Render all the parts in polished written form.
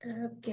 Ok.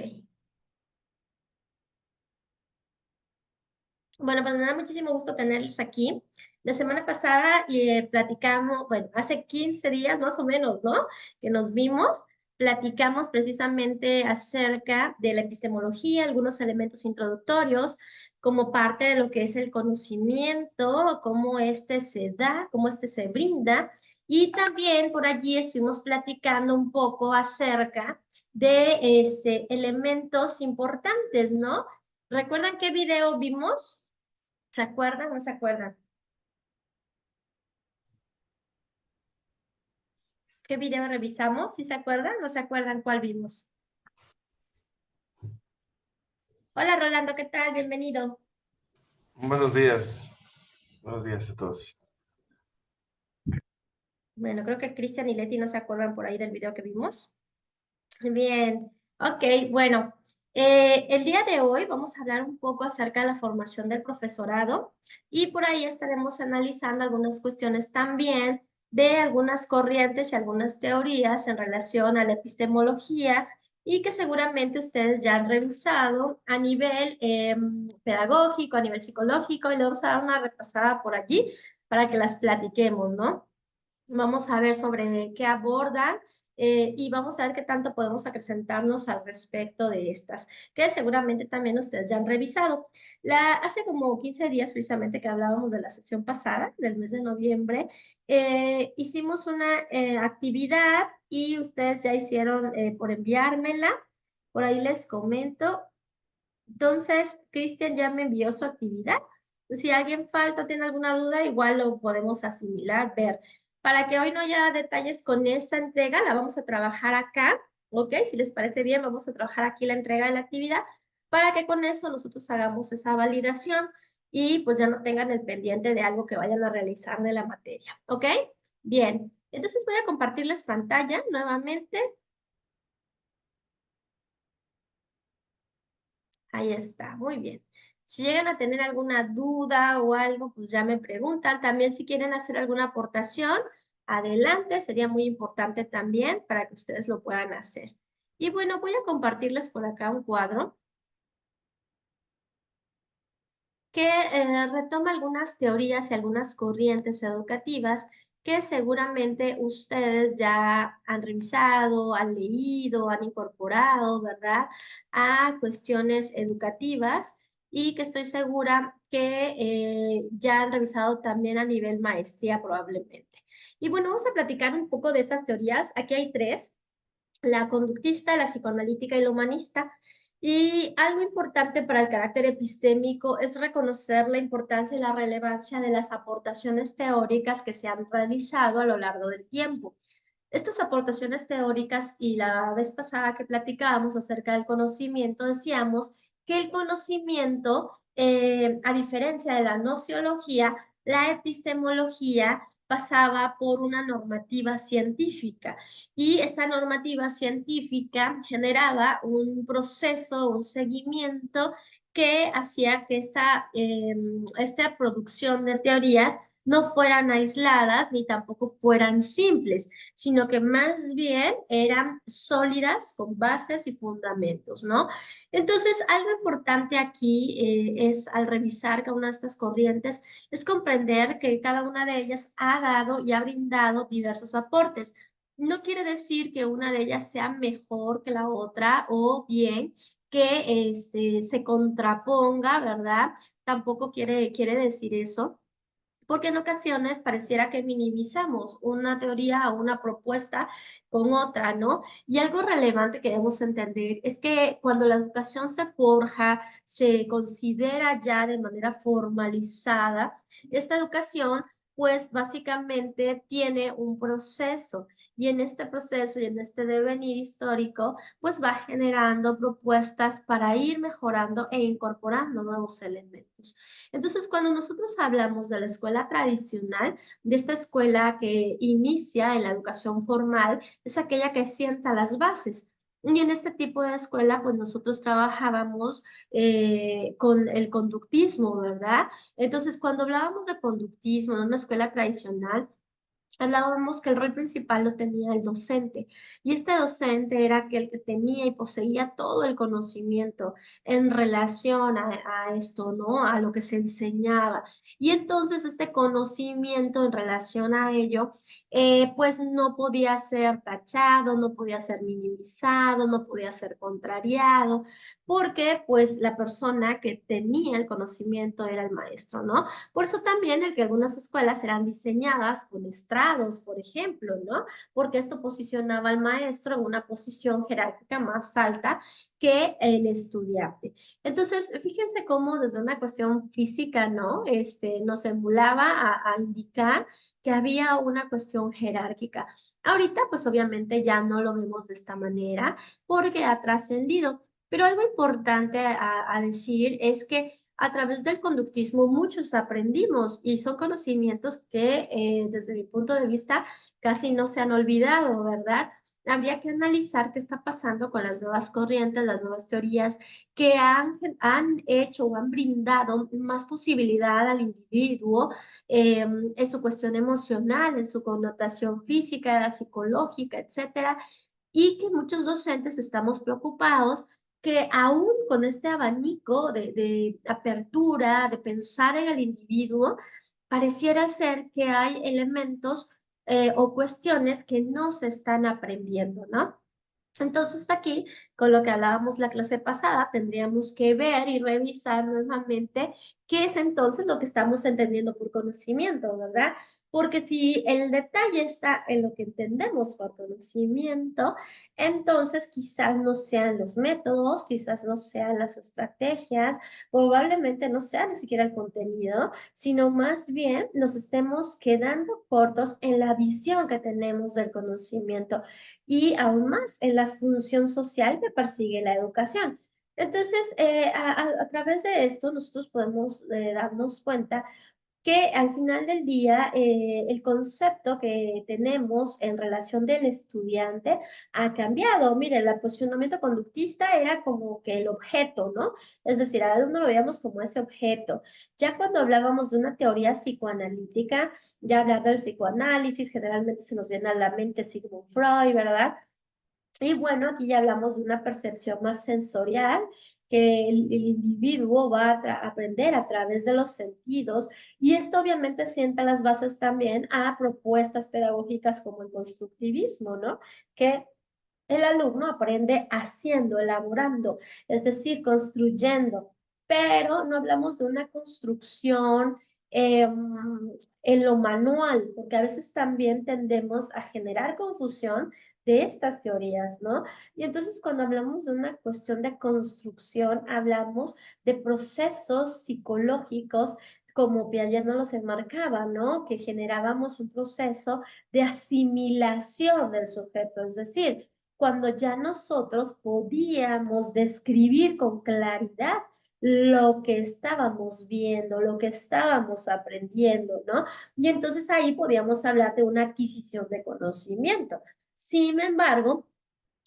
Bueno, pues me da muchísimo gusto tenerlos aquí. La semana pasada platicamos, bueno, hace 15 días más o menos, ¿no? Que nos vimos, platicamos precisamente acerca de la epistemología, algunos elementos introductorios, como parte de lo que es el conocimiento, cómo este se da, cómo este se brinda. Y también por allí estuvimos platicando un poco acerca de elementos importantes, ¿no? ¿Recuerdan qué video vimos? ¿Se acuerdan o no se acuerdan? ¿Qué video revisamos? ¿Sí se acuerdan o no se acuerdan cuál vimos? Hola Rolando, ¿qué tal? Bienvenido. Buenos días. Buenos días a todos. Bueno, creo que Cristian y Leti no se acuerdan por ahí del video que vimos. Bien, ok, bueno, el día de hoy vamos a hablar un poco acerca de la formación del profesorado y por ahí estaremos analizando algunas cuestiones también de algunas corrientes y algunas teorías en relación a la epistemología y que seguramente ustedes ya han revisado a nivel pedagógico, a nivel psicológico y le vamos a dar una repasada por allí para que las platiquemos, ¿no? Vamos a ver sobre qué abordan y vamos a ver qué tanto podemos acrecentarnos al respecto de estas, que seguramente también ustedes ya han revisado. Hace como 15 días precisamente que hablábamos de la sesión pasada, del mes de noviembre, hicimos una actividad y ustedes ya hicieron por enviármela. Por ahí les comento. Entonces, Cristian ya me envió su actividad. Si alguien falta, tiene alguna duda, igual lo podemos asimilar, ver. Para que hoy no haya detalles con esa entrega, la vamos a trabajar acá, ¿ok? Si les parece bien, vamos a trabajar aquí la entrega de la actividad para que con eso nosotros hagamos esa validación y pues ya no tengan el pendiente de algo que vayan a realizar de la materia, ¿ok? Bien, entonces voy a compartirles pantalla nuevamente. Ahí está, muy bien. Si llegan a tener alguna duda o algo, pues ya me preguntan. También si quieren hacer alguna aportación, adelante, sería muy importante también para que ustedes lo puedan hacer. Y bueno, voy a compartirles por acá un cuadro que retoma algunas teorías y algunas corrientes educativas que seguramente ustedes ya han revisado, han leído, han incorporado, ¿verdad? A cuestiones educativas y que estoy segura que ya han revisado también a nivel maestría probablemente. Y bueno, vamos a platicar un poco de esas teorías. Aquí hay tres: la conductista, la psicoanalítica y la humanista. Y algo importante para el carácter epistémico es reconocer la importancia y la relevancia de las aportaciones teóricas que se han realizado a lo largo del tiempo. Estas aportaciones teóricas, y la vez pasada que platicábamos acerca del conocimiento, decíamos que el conocimiento, a diferencia de la nociología, la epistemología pasaba por una normativa científica y esta normativa científica generaba un proceso, un seguimiento que hacía que esta producción de teorías no fueran aisladas ni tampoco fueran simples, sino que más bien eran sólidas con bases y fundamentos, ¿no? Entonces, algo importante aquí es al revisar cada una de estas corrientes, es comprender que cada una de ellas ha dado y ha brindado diversos aportes. No quiere decir que una de ellas sea mejor que la otra o bien que se contraponga, ¿verdad? Tampoco quiere decir eso, porque en ocasiones pareciera que minimizamos una teoría o una propuesta con otra, ¿no? Y algo relevante que debemos entender es que cuando la educación se forja, se considera ya de manera formalizada, esta educación pues básicamente tiene un proceso y en este proceso y en este devenir histórico pues va generando propuestas para ir mejorando e incorporando nuevos elementos. Entonces, cuando nosotros hablamos de la escuela tradicional, de esta escuela que inicia en la educación formal, es aquella que sienta las bases. Y en este tipo de escuela, pues nosotros trabajábamos con el conductismo, ¿verdad? Entonces, cuando hablábamos de conductismo en una escuela tradicional, hablábamos que el rol principal lo tenía el docente, y este docente era aquel que tenía y poseía todo el conocimiento en relación a esto, ¿no? A lo que se enseñaba. Y entonces este conocimiento en relación a ello, pues no podía ser tachado, no podía ser minimizado, no podía ser contrariado, porque pues la persona que tenía el conocimiento era el maestro, ¿no? Por eso también el que algunas escuelas eran diseñadas con estrados, por ejemplo, ¿no? Porque esto posicionaba al maestro en una posición jerárquica más alta que el estudiante. Entonces, fíjense cómo desde una cuestión física, ¿no? Nos emulaba a indicar que había una cuestión jerárquica. Ahorita, pues obviamente ya no lo vemos de esta manera porque ha trascendido. Pero algo importante a decir es que a través del conductismo muchos aprendimos y son conocimientos que desde mi punto de vista casi no se han olvidado, ¿verdad? Habría que analizar qué está pasando con las nuevas corrientes, las nuevas teorías que han hecho o han brindado más posibilidad al individuo en su cuestión emocional, en su connotación física, psicológica, etcétera, y que muchos docentes estamos preocupados que aún con este abanico de apertura, de pensar en el individuo, pareciera ser que hay elementos o cuestiones que no se están aprendiendo, ¿no? Entonces aquí, con lo que hablábamos la clase pasada, tendríamos que ver y revisar nuevamente qué es entonces lo que estamos entendiendo por conocimiento, ¿verdad? Porque si el detalle está en lo que entendemos por conocimiento, entonces quizás no sean los métodos, quizás no sean las estrategias, probablemente no sea ni siquiera el contenido, sino más bien nos estemos quedando cortos en la visión que tenemos del conocimiento y aún más en la función social que persigue la educación. Entonces, a través de esto, nosotros podemos darnos cuenta que al final del día el concepto que tenemos en relación del estudiante ha cambiado. Mire, el posicionamiento conductista era como que el objeto, ¿no? Es decir, al alumno lo veíamos como ese objeto. Ya cuando hablábamos de una teoría psicoanalítica, ya hablar del psicoanálisis, generalmente se nos viene a la mente Sigmund Freud, ¿verdad? Y bueno, aquí ya hablamos de una percepción más sensorial, que el individuo va a aprender a través de los sentidos, y esto obviamente sienta las bases también a propuestas pedagógicas como el constructivismo, ¿no? Que el alumno aprende haciendo, elaborando, es decir, construyendo, pero no hablamos de una construcción eh, en lo manual, porque a veces también tendemos a generar confusión de estas teorías, ¿no? Y entonces cuando hablamos de una cuestión de construcción, hablamos de procesos psicológicos como Piaget nos los enmarcaba, ¿no? Que generábamos un proceso de asimilación del sujeto, es decir, cuando ya nosotros podíamos describir con claridad lo que estábamos viendo, lo que estábamos aprendiendo, ¿no? Y entonces ahí podíamos hablar de una adquisición de conocimiento. Sin embargo,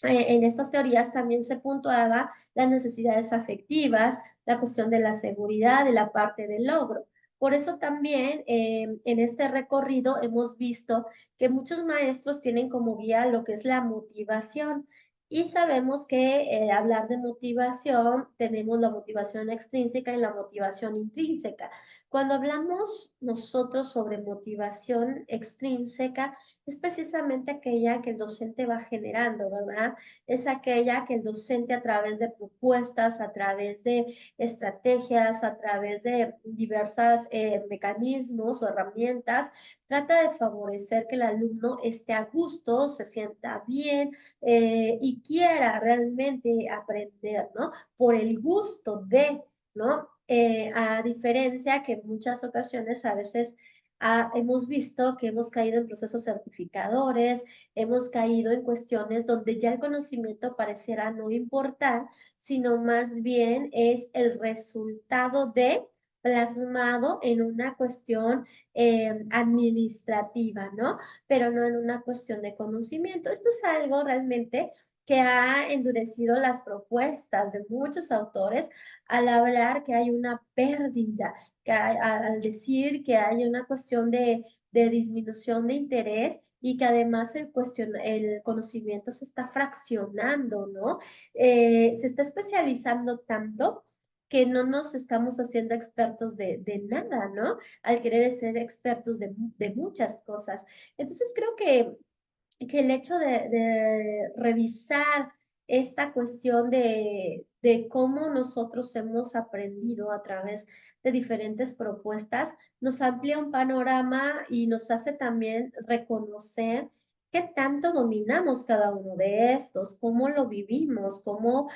en estas teorías también se puntuaba las necesidades afectivas, la cuestión de la seguridad, de la parte del logro. Por eso también en este recorrido hemos visto que muchos maestros tienen como guía lo que es la motivación. Y sabemos que hablar de motivación, tenemos la motivación extrínseca y la motivación intrínseca. Cuando hablamos nosotros sobre motivación extrínseca, es precisamente aquella que el docente va generando, ¿verdad? Es aquella que el docente a través de propuestas, a través de estrategias, a través de diversas mecanismos o herramientas, trata de favorecer que el alumno esté a gusto, se sienta bien y quiera realmente aprender, ¿no? Por el gusto de, ¿no? A diferencia que en muchas ocasiones a veces hemos visto que hemos caído en procesos certificadores, hemos caído en cuestiones donde ya el conocimiento pareciera no importar, sino más bien es el resultado de plasmado en una cuestión administrativa, ¿no? Pero no en una cuestión de conocimiento. Esto es algo realmente que ha endurecido las propuestas de muchos autores al hablar que hay una pérdida, al decir que hay una cuestión de disminución de interés y que además el conocimiento se está fraccionando, ¿no? Se está especializando tanto que no nos estamos haciendo expertos de nada, ¿no? Al querer ser expertos de muchas cosas. Entonces creo que el hecho de revisar esta cuestión de cómo nosotros hemos aprendido a través de diferentes propuestas, nos amplía un panorama y nos hace también reconocer qué tanto dominamos cada uno de estos, cómo lo vivimos, cómo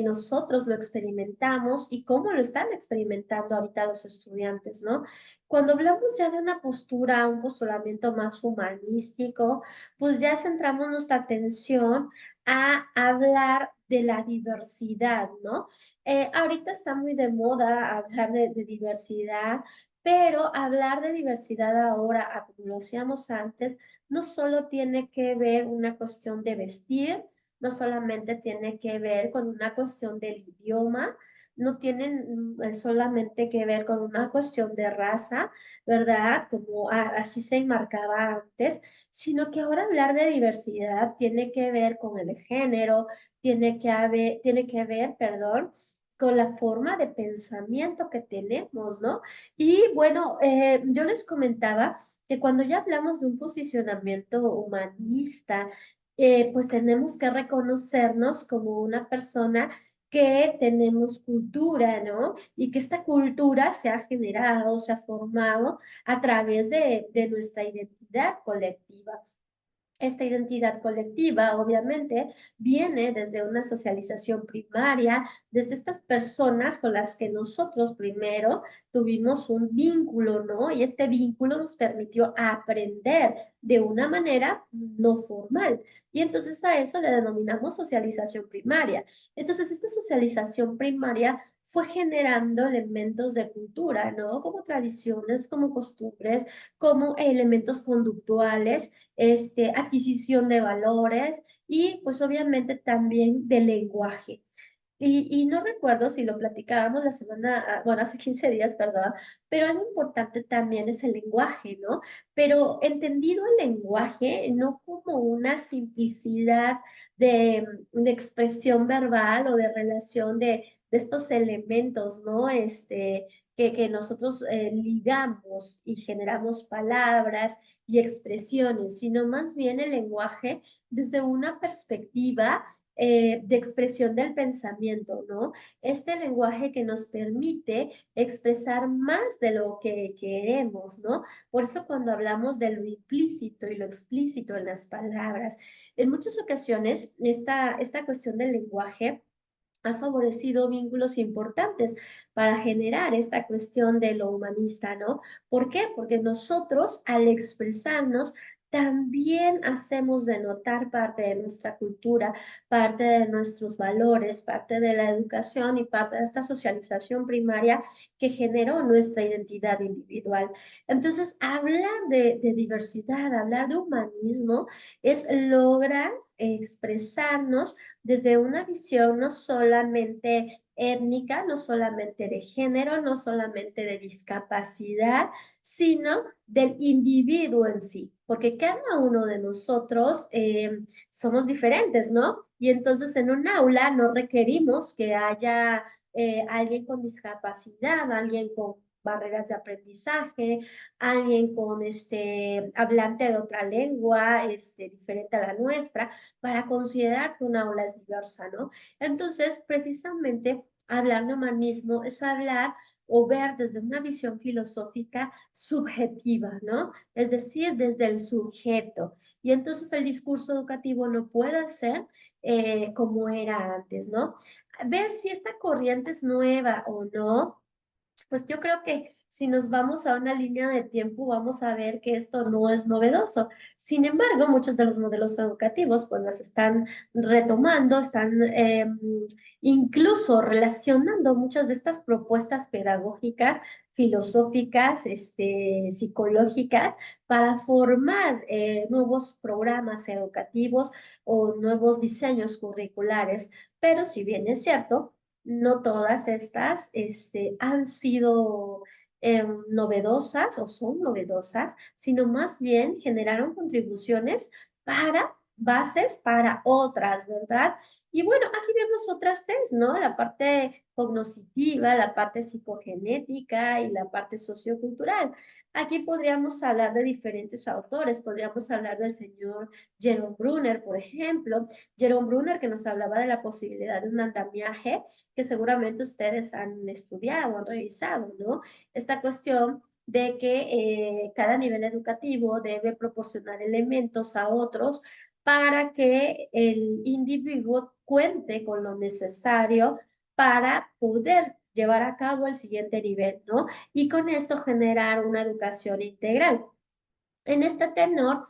nosotros lo experimentamos y cómo lo están experimentando ahorita los estudiantes, ¿no? Cuando hablamos ya de una postura, un postulamiento más humanístico, pues ya centramos nuestra atención a hablar de la diversidad, ¿no? Ahorita está muy de moda hablar de diversidad, pero hablar de diversidad ahora, como lo hacíamos antes, no solo tiene que ver una cuestión de vestir, no solamente tiene que ver con una cuestión del idioma, no tienen solamente que ver con una cuestión de raza, ¿verdad? Como así se enmarcaba antes, sino que ahora hablar de diversidad tiene que ver con el género, tiene que ver, perdón, con la forma de pensamiento que tenemos, ¿no? Y bueno, yo les comentaba que cuando ya hablamos de un posicionamiento humanista, pues tenemos que reconocernos como una persona que tenemos cultura, ¿no? Y que esta cultura se ha generado, se ha formado a través de nuestra identidad colectiva. Esta identidad colectiva, obviamente, viene desde una socialización primaria, desde estas personas con las que nosotros primero tuvimos un vínculo, ¿no? Y este vínculo nos permitió aprender de una manera no formal. Y entonces a eso le denominamos socialización primaria. Entonces, esta socialización primaria fue generando elementos de cultura, ¿no? Como tradiciones, como costumbres, como elementos conductuales, adquisición de valores y pues obviamente también de lenguaje. Y no recuerdo si lo platicábamos la semana, bueno, hace 15 días, perdón, pero algo importante también es el lenguaje, ¿no? Pero entendido el lenguaje no como una simplicidad de expresión verbal o de relación de estos elementos, ¿no? Que nosotros ligamos y generamos palabras y expresiones, sino más bien el lenguaje desde una perspectiva de expresión del pensamiento, ¿no? Este lenguaje que nos permite expresar más de lo que queremos, ¿no? Por eso cuando hablamos de lo implícito y lo explícito en las palabras, en muchas ocasiones esta cuestión del lenguaje ha favorecido vínculos importantes para generar esta cuestión de lo humanista, ¿no? ¿Por qué? Porque nosotros al expresarnos también hacemos denotar parte de nuestra cultura, parte de nuestros valores, parte de la educación y parte de esta socialización primaria que generó nuestra identidad individual. Entonces, hablar de diversidad, hablar de humanismo, es lograr expresarnos desde una visión no solamente étnica, no solamente de género, no solamente de discapacidad, sino del individuo en sí, porque cada uno de nosotros somos diferentes, ¿no? Y entonces en un aula no requerimos que haya alguien con discapacidad, alguien con barreras de aprendizaje, alguien con hablante de otra lengua, diferente a la nuestra, para considerar que una aula es diversa, ¿no? Entonces, precisamente, hablar de humanismo es hablar o ver desde una visión filosófica subjetiva, ¿no? Es decir, desde el sujeto. Y entonces el discurso educativo no puede ser como era antes, ¿no? Ver si esta corriente es nueva o no, Pues yo creo que si nos vamos a una línea de tiempo, vamos a ver que esto no es novedoso. Sin embargo, muchos de los modelos educativos pues las están retomando, están incluso relacionando muchas de estas propuestas pedagógicas, filosóficas, psicológicas, para formar nuevos programas educativos o nuevos diseños curriculares. Pero si bien es cierto, no todas estas han sido novedosas o son novedosas, sino más bien generaron contribuciones para bases para otras, ¿verdad? Y bueno, aquí vemos otras tres, ¿no? La parte cognitiva, la parte psicogenética y la parte sociocultural. Aquí podríamos hablar de diferentes autores, podríamos hablar del señor Jerome Brunner, por ejemplo. Jerome Brunner que nos hablaba de la posibilidad de un andamiaje que seguramente ustedes han estudiado, han revisado, ¿no? Esta cuestión de que cada nivel educativo debe proporcionar elementos a otros para que el individuo cuente con lo necesario para poder llevar a cabo el siguiente nivel, ¿no? Y con esto generar una educación integral. En este tenor,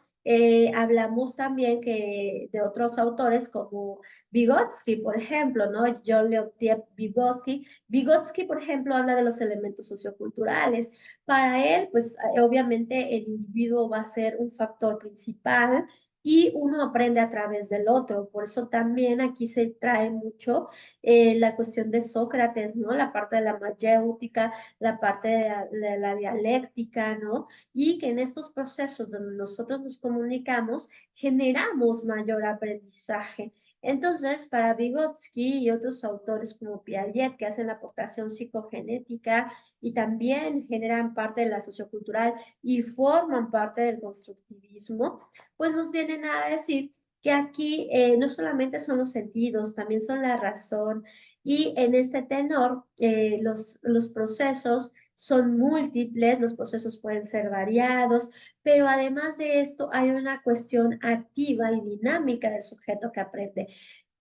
hablamos también que de otros autores como Vygotsky, por ejemplo, ¿no? John Leontiev Vygotsky. Vygotsky, por ejemplo, habla de los elementos socioculturales. Para él, pues obviamente el individuo va a ser un factor principal y uno aprende a través del otro. Por eso también aquí se trae mucho la cuestión de Sócrates, ¿no? La parte de la mayéutica, la parte de la dialéctica, ¿no? Y que en estos procesos donde nosotros nos comunicamos, generamos mayor aprendizaje. Entonces, para Vygotsky y otros autores como Piaget, que hacen la aportación psicogenética y también generan parte de la sociocultural y forman parte del constructivismo, pues nos vienen a decir que aquí no solamente son los sentidos, también son la razón. Y en este tenor, los procesos son múltiples, los procesos pueden ser variados, pero además de esto hay una cuestión activa y dinámica del sujeto que aprende.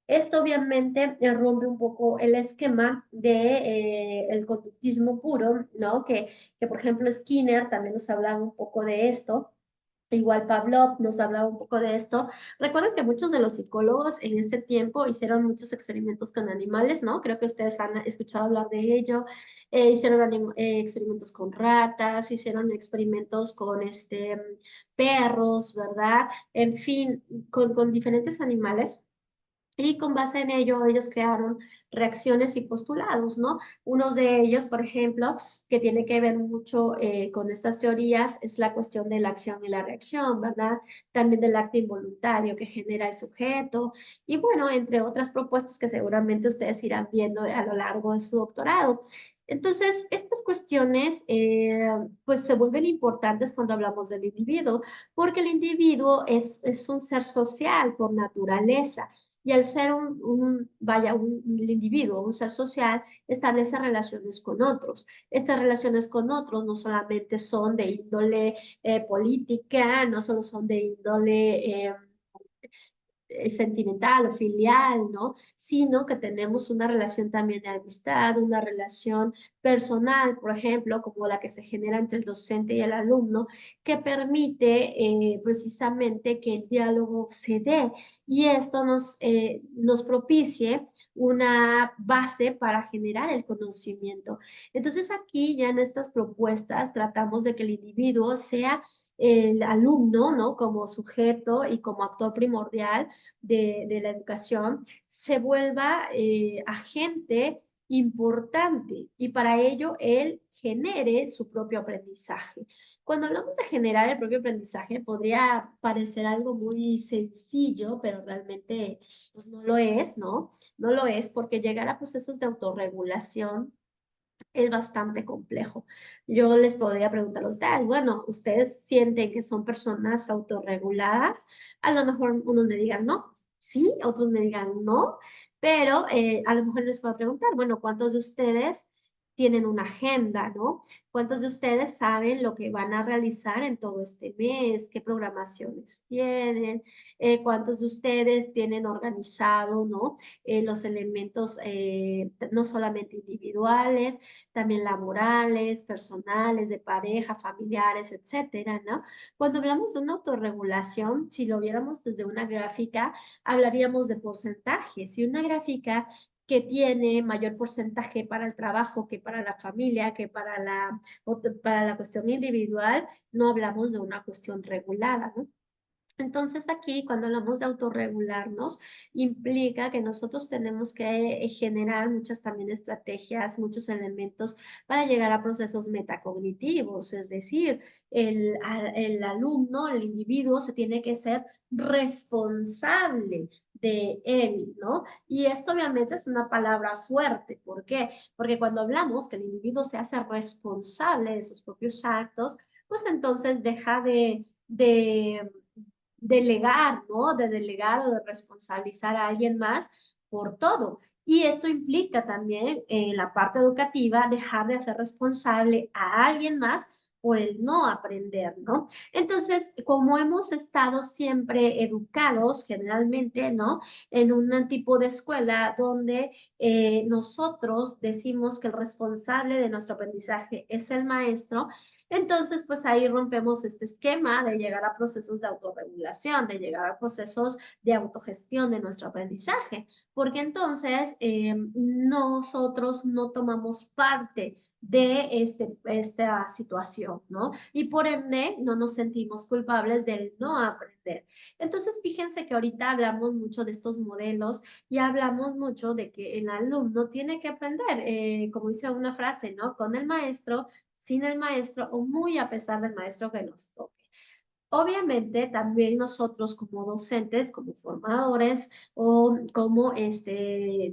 Esto obviamente rompe un poco el esquema de el conductismo puro, ¿no? Que por ejemplo Skinner también nos hablaba un poco de esto. Igual Pavlov nos hablaba un poco de esto. Recuerden que muchos de los psicólogos en ese tiempo hicieron muchos experimentos con animales, ¿no? Creo que ustedes han escuchado hablar de ello. Hicieron experimentos con ratas, hicieron experimentos con perros, ¿verdad? En fin, con diferentes animales. Y con base en ello, ellos crearon reacciones y postulados, ¿no? Uno de ellos, por ejemplo, que tiene que ver mucho con estas teorías, es la cuestión de la acción y la reacción, ¿verdad? También del acto involuntario que genera el sujeto. Y bueno, entre otras propuestas que seguramente ustedes irán viendo a lo largo de su doctorado. Entonces, estas cuestiones pues se vuelven importantes cuando hablamos del individuo, porque el individuo es un ser social por naturaleza. Y al ser un individuo, un ser social, establece relaciones con otros. Estas relaciones con otros no solamente son de índole política, no solo son de índole sentimental o filial, ¿no? Sino que tenemos una relación también de amistad, una relación personal, por ejemplo, como la que se genera entre el docente y el alumno, que permite precisamente que el diálogo se dé y esto nos propicie una base para generar el conocimiento. Entonces aquí ya en estas propuestas tratamos de que el individuo sea el alumno, ¿no? Como sujeto y como actor primordial de la educación se vuelva agente importante y para ello él genere su propio aprendizaje. Cuando hablamos de generar el propio aprendizaje, podría parecer algo muy sencillo, pero realmente pues, no lo es, ¿no? No lo es porque llegar a procesos de autorregulación es bastante complejo. Yo les podría preguntar a ustedes, bueno, ¿ustedes sienten que son personas autorreguladas? A lo mejor unos me digan no, sí, otros me digan no, pero a lo mejor les puedo preguntar, bueno, ¿cuántos de ustedes tienen una agenda, ¿no? ¿Cuántos de ustedes saben lo que van a realizar en todo este mes? ¿Qué programaciones tienen? ¿Cuántos de ustedes tienen organizado, ¿no? Los elementos no solamente individuales, también laborales, personales, de pareja, familiares, etcétera, ¿no? Cuando hablamos de una autorregulación, si lo viéramos desde una gráfica, hablaríamos de porcentajes y una gráfica que tiene mayor porcentaje para el trabajo que para la familia, que para la cuestión individual, no hablamos de una cuestión regulada, ¿no? Entonces aquí, cuando hablamos de autorregularnos, implica que nosotros tenemos que generar muchas también estrategias, muchos elementos para llegar a procesos metacognitivos, es decir, el alumno, el individuo se tiene que ser responsable de él, ¿no? Y esto obviamente es una palabra fuerte. ¿Por qué? Porque cuando hablamos que el individuo se hace responsable de sus propios actos, pues entonces deja de delegar, ¿no? De delegar o de responsabilizar a alguien más por todo. Y esto implica también en la parte educativa dejar de hacer responsable a alguien más por el no aprender, ¿no? Entonces, como hemos estado siempre educados generalmente, ¿no? En un tipo de escuela donde nosotros decimos que el responsable de nuestro aprendizaje es el maestro, entonces, pues ahí rompemos este esquema de llegar a procesos de autorregulación, de llegar a procesos de autogestión de nuestro aprendizaje, porque entonces nosotros no tomamos parte de esta situación, ¿no? Y por ende no nos sentimos culpables del no aprender. Entonces, fíjense que ahorita hablamos mucho de estos modelos y hablamos mucho de que el alumno tiene que aprender, como dice una frase, ¿no? Con el maestro, sin el maestro o muy a pesar del maestro que nos toque. Obviamente, también nosotros como docentes, como formadores o como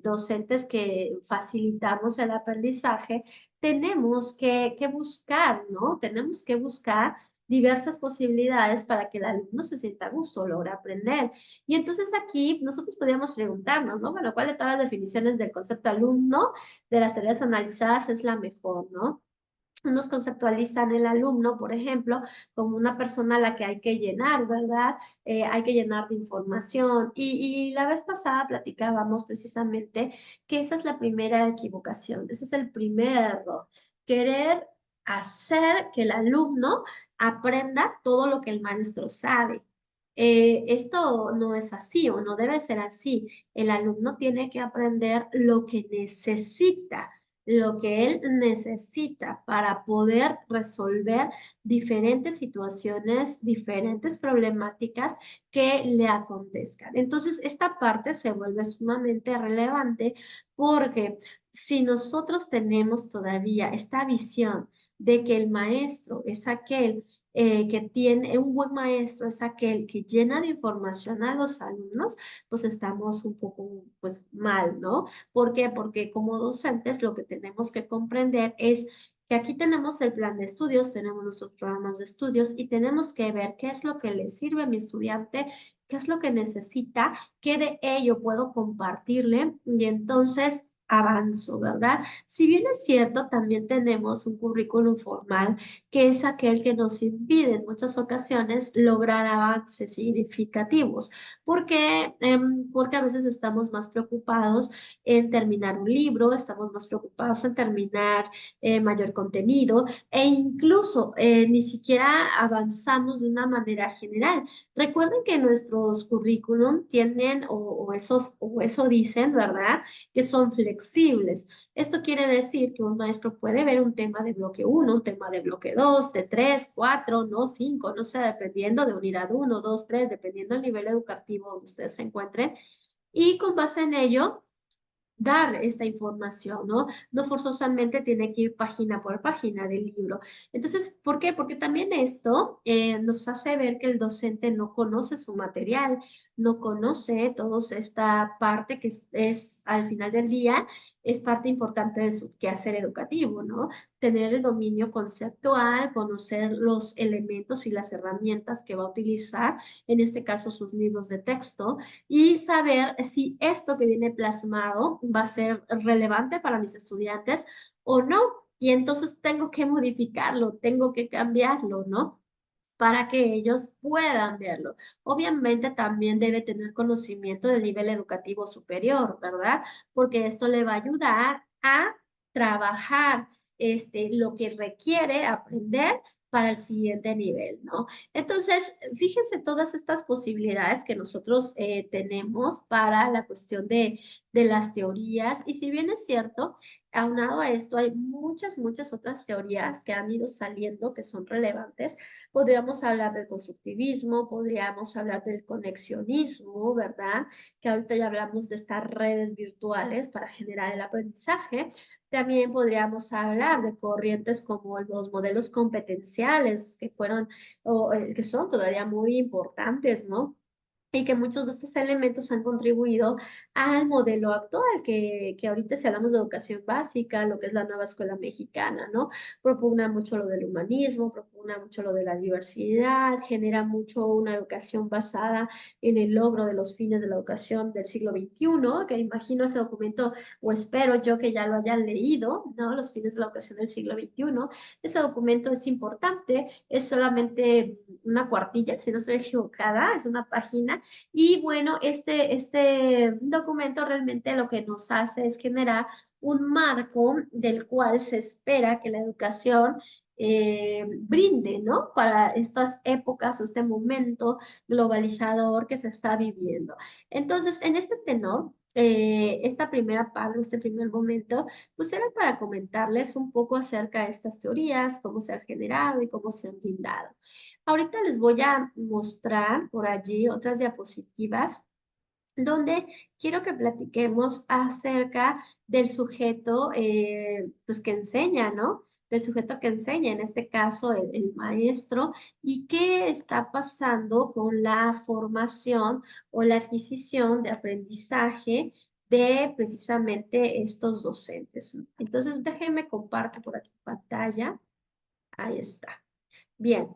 docentes que facilitamos el aprendizaje, tenemos que buscar, ¿no? Tenemos que buscar diversas posibilidades para que el alumno se sienta a gusto, logre aprender. Y entonces aquí nosotros podríamos preguntarnos, ¿no? Bueno, ¿cuál de todas las definiciones del concepto alumno de las tareas analizadas es la mejor, ¿no? Unos conceptualizan el alumno, por ejemplo, como una persona a la que hay que llenar, ¿verdad? Hay que llenar de información. Y la vez pasada platicábamos precisamente que esa es la primera equivocación, ese es el primer error. Querer hacer que el alumno aprenda todo lo que el maestro sabe. Esto no es así o no debe ser así. El alumno tiene que aprender lo que él necesita para poder resolver diferentes situaciones, diferentes problemáticas que le acontezcan. Entonces, esta parte se vuelve sumamente relevante porque si nosotros tenemos todavía esta visión de que el maestro es aquel que tiene, un buen maestro es aquel que llena de información a los alumnos, pues estamos un poco, pues mal, ¿no? ¿Por qué? Porque como docentes lo que tenemos que comprender es que aquí tenemos el plan de estudios, tenemos nuestros programas de estudios y tenemos que ver qué es lo que le sirve a mi estudiante, qué es lo que necesita, qué de ello puedo compartirle y entonces avanzo, ¿verdad? Si bien es cierto, también tenemos un currículum formal que es aquel que nos impide en muchas ocasiones lograr avances significativos. ¿Por qué? Porque a veces estamos más preocupados en terminar un libro, estamos más preocupados en terminar mayor contenido e incluso ni siquiera avanzamos de una manera general. Recuerden que nuestros currículum tienen, o eso dicen, ¿verdad? Que son flexibles. Esto quiere decir que un maestro puede ver un tema de bloque uno, un tema de bloque 2, de 3, 4, no 5, no sé, dependiendo de unidad uno, 2, 3, dependiendo del nivel educativo donde ustedes se encuentren. Y con base en ello, dar esta información, ¿no? No forzosamente tiene que ir página por página del libro. Entonces, ¿por qué? Porque también esto nos hace ver que el docente no conoce su material, no conoce toda esta parte que es al final del día es parte importante de su quehacer educativo, ¿no? Tener el dominio conceptual, conocer los elementos y las herramientas que va a utilizar, en este caso sus libros de texto, y saber si esto que viene plasmado va a ser relevante para mis estudiantes o no. Y entonces tengo que modificarlo, tengo que cambiarlo, ¿no? Para que ellos puedan verlo. Obviamente también debe tener conocimiento del nivel educativo superior, ¿verdad? Porque esto le va a ayudar a trabajar lo que requiere aprender para el siguiente nivel, ¿no? Entonces, fíjense todas estas posibilidades que nosotros tenemos para la cuestión de las teorías. Y si bien es cierto, aunado a esto, hay muchas otras teorías que han ido saliendo que son relevantes. Podríamos hablar del constructivismo, podríamos hablar del conexionismo, ¿verdad? Que ahorita ya hablamos de estas redes virtuales para generar el aprendizaje. También podríamos hablar de corrientes como los modelos competenciales, que fueron o que son todavía muy importantes, ¿no? Y que muchos de estos elementos han contribuido al modelo actual, que ahorita si hablamos de educación básica, lo que es la nueva escuela mexicana, ¿no? Propugna mucho lo del humanismo, propugna mucho lo de la diversidad, genera mucho una educación basada en el logro de los fines de la educación del siglo XXI, que imagino ese documento, o espero yo que ya lo hayan leído, ¿no? Los fines de la educación del siglo XXI. Ese documento es importante, es solamente una cuartilla, si no estoy equivocada, es una página y bueno, este documento realmente lo que nos hace es generar un marco del cual se espera que la educación brinde, ¿no? Para estas épocas o este momento globalizador que se está viviendo. Entonces, en este tenor, esta primera parte, este primer momento, pues era para comentarles un poco acerca de estas teorías, cómo se han generado y cómo se han brindado. Ahorita les voy a mostrar por allí otras diapositivas donde quiero que platiquemos acerca del sujeto pues que enseña, ¿no? Del sujeto que enseña, en este caso el maestro, y qué está pasando con la formación o la adquisición de aprendizaje de precisamente estos docentes, ¿no? Entonces, déjenme comparto por aquí pantalla. Ahí está. Bien,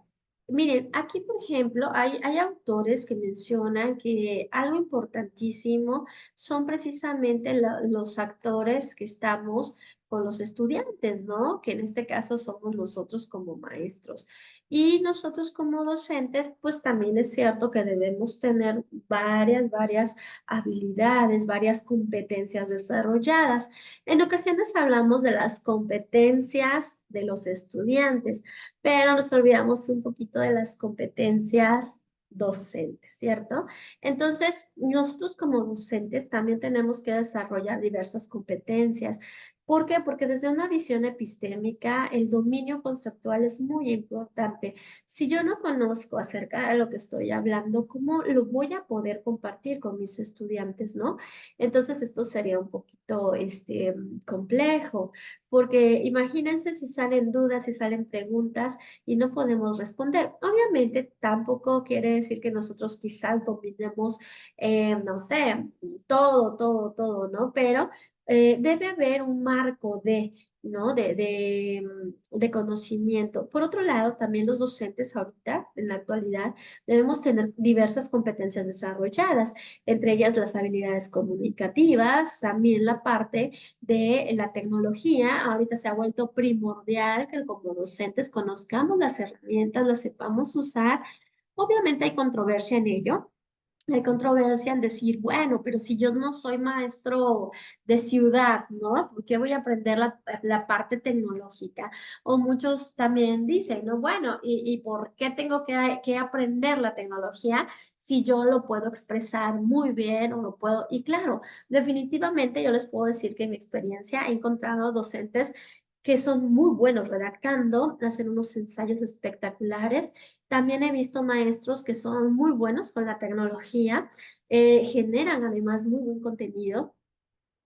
miren, aquí por ejemplo hay autores que mencionan que algo importantísimo son precisamente los actores que estamos con los estudiantes, ¿no? Que en este caso somos nosotros como maestros. Y nosotros como docentes, pues también es cierto que debemos tener varias habilidades, varias competencias desarrolladas. En ocasiones hablamos de las competencias de los estudiantes, pero nos olvidamos un poquito de las competencias docentes, ¿cierto? Entonces, nosotros como docentes también tenemos que desarrollar diversas competencias. ¿Por qué? Porque desde una visión epistémica, el dominio conceptual es muy importante. Si yo no conozco acerca de lo que estoy hablando, ¿cómo lo voy a poder compartir con mis estudiantes, no? Entonces, esto sería un poquito, complejo. Porque imagínense si salen dudas, si salen preguntas y no podemos responder. Obviamente tampoco quiere decir que nosotros quizás dominemos, no sé, todo, ¿no? Pero debe haber un marco de, ¿no? De conocimiento. Por otro lado, también los docentes ahorita, en la actualidad, debemos tener diversas competencias desarrolladas, entre ellas las habilidades comunicativas, también la parte de la tecnología. Ahorita se ha vuelto primordial que como docentes conozcamos las herramientas, las sepamos usar. Obviamente hay controversia en ello. Hay controversia en decir, bueno, pero si yo no soy maestro de ciudad, ¿no? ¿Por qué voy a aprender la parte tecnológica? O muchos también dicen, ¿no? Bueno, ¿y por qué tengo que aprender la tecnología si yo lo puedo expresar muy bien o lo puedo? Y claro, definitivamente yo les puedo decir que en mi experiencia he encontrado docentes que son muy buenos redactando, hacen unos ensayos espectaculares. También he visto maestros que son muy buenos con la tecnología, generan además muy buen contenido.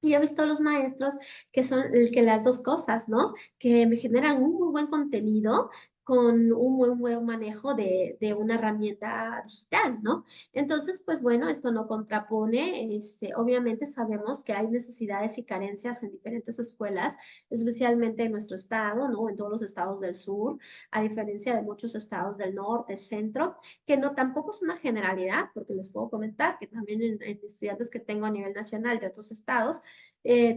Y he visto los maestros que son el que las dos cosas, ¿no? Que me generan un muy buen contenido, con un buen manejo de una herramienta digital, ¿no? Entonces, pues bueno, esto no contrapone, obviamente sabemos que hay necesidades y carencias en diferentes escuelas, especialmente en nuestro estado, ¿no? En todos los estados del sur, a diferencia de muchos estados del norte, centro, que no tampoco es una generalidad, porque les puedo comentar que también en estudiantes que tengo a nivel nacional de otros estados,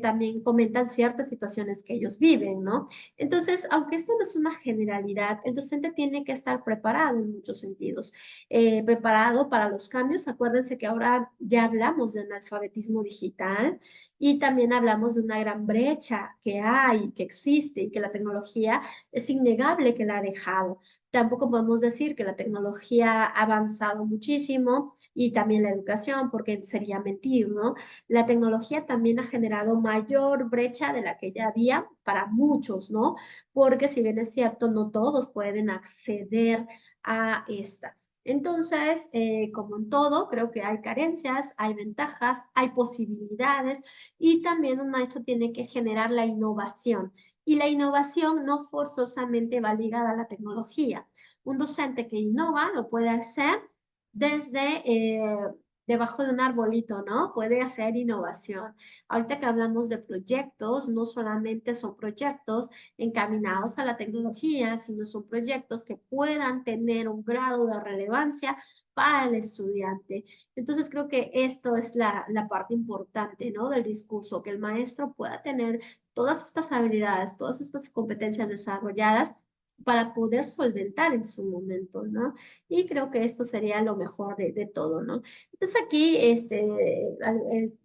también comentan ciertas situaciones que ellos viven, ¿no? Entonces, aunque esto no es una generalidad, el docente tiene que estar preparado en muchos sentidos, preparado para los cambios. Acuérdense que ahora ya hablamos de analfabetismo digital y también hablamos de una gran brecha que hay, que existe y que la tecnología es innegable que la ha dejado. Tampoco podemos decir que la tecnología ha avanzado muchísimo y también la educación, porque sería mentir, ¿no? La tecnología también ha generado mayor brecha de la que ya había para muchos, ¿no? Porque si bien es cierto, no todos pueden acceder a esta. Entonces, como en todo, creo que hay carencias, hay ventajas, hay posibilidades y también un maestro tiene que generar la innovación. Y la innovación no forzosamente va ligada a la tecnología. Un docente que innova lo puede hacer desde debajo de un arbolito, ¿no? Puede hacer innovación. Ahorita que hablamos de proyectos, no solamente son proyectos encaminados a la tecnología, sino son proyectos que puedan tener un grado de relevancia para el estudiante. Entonces creo que esto es la parte importante, ¿no? Del discurso, que el maestro pueda tener todas estas habilidades, todas estas competencias desarrolladas para poder solventar en su momento, ¿no? Y creo que esto sería lo mejor de todo, ¿no? Entonces aquí,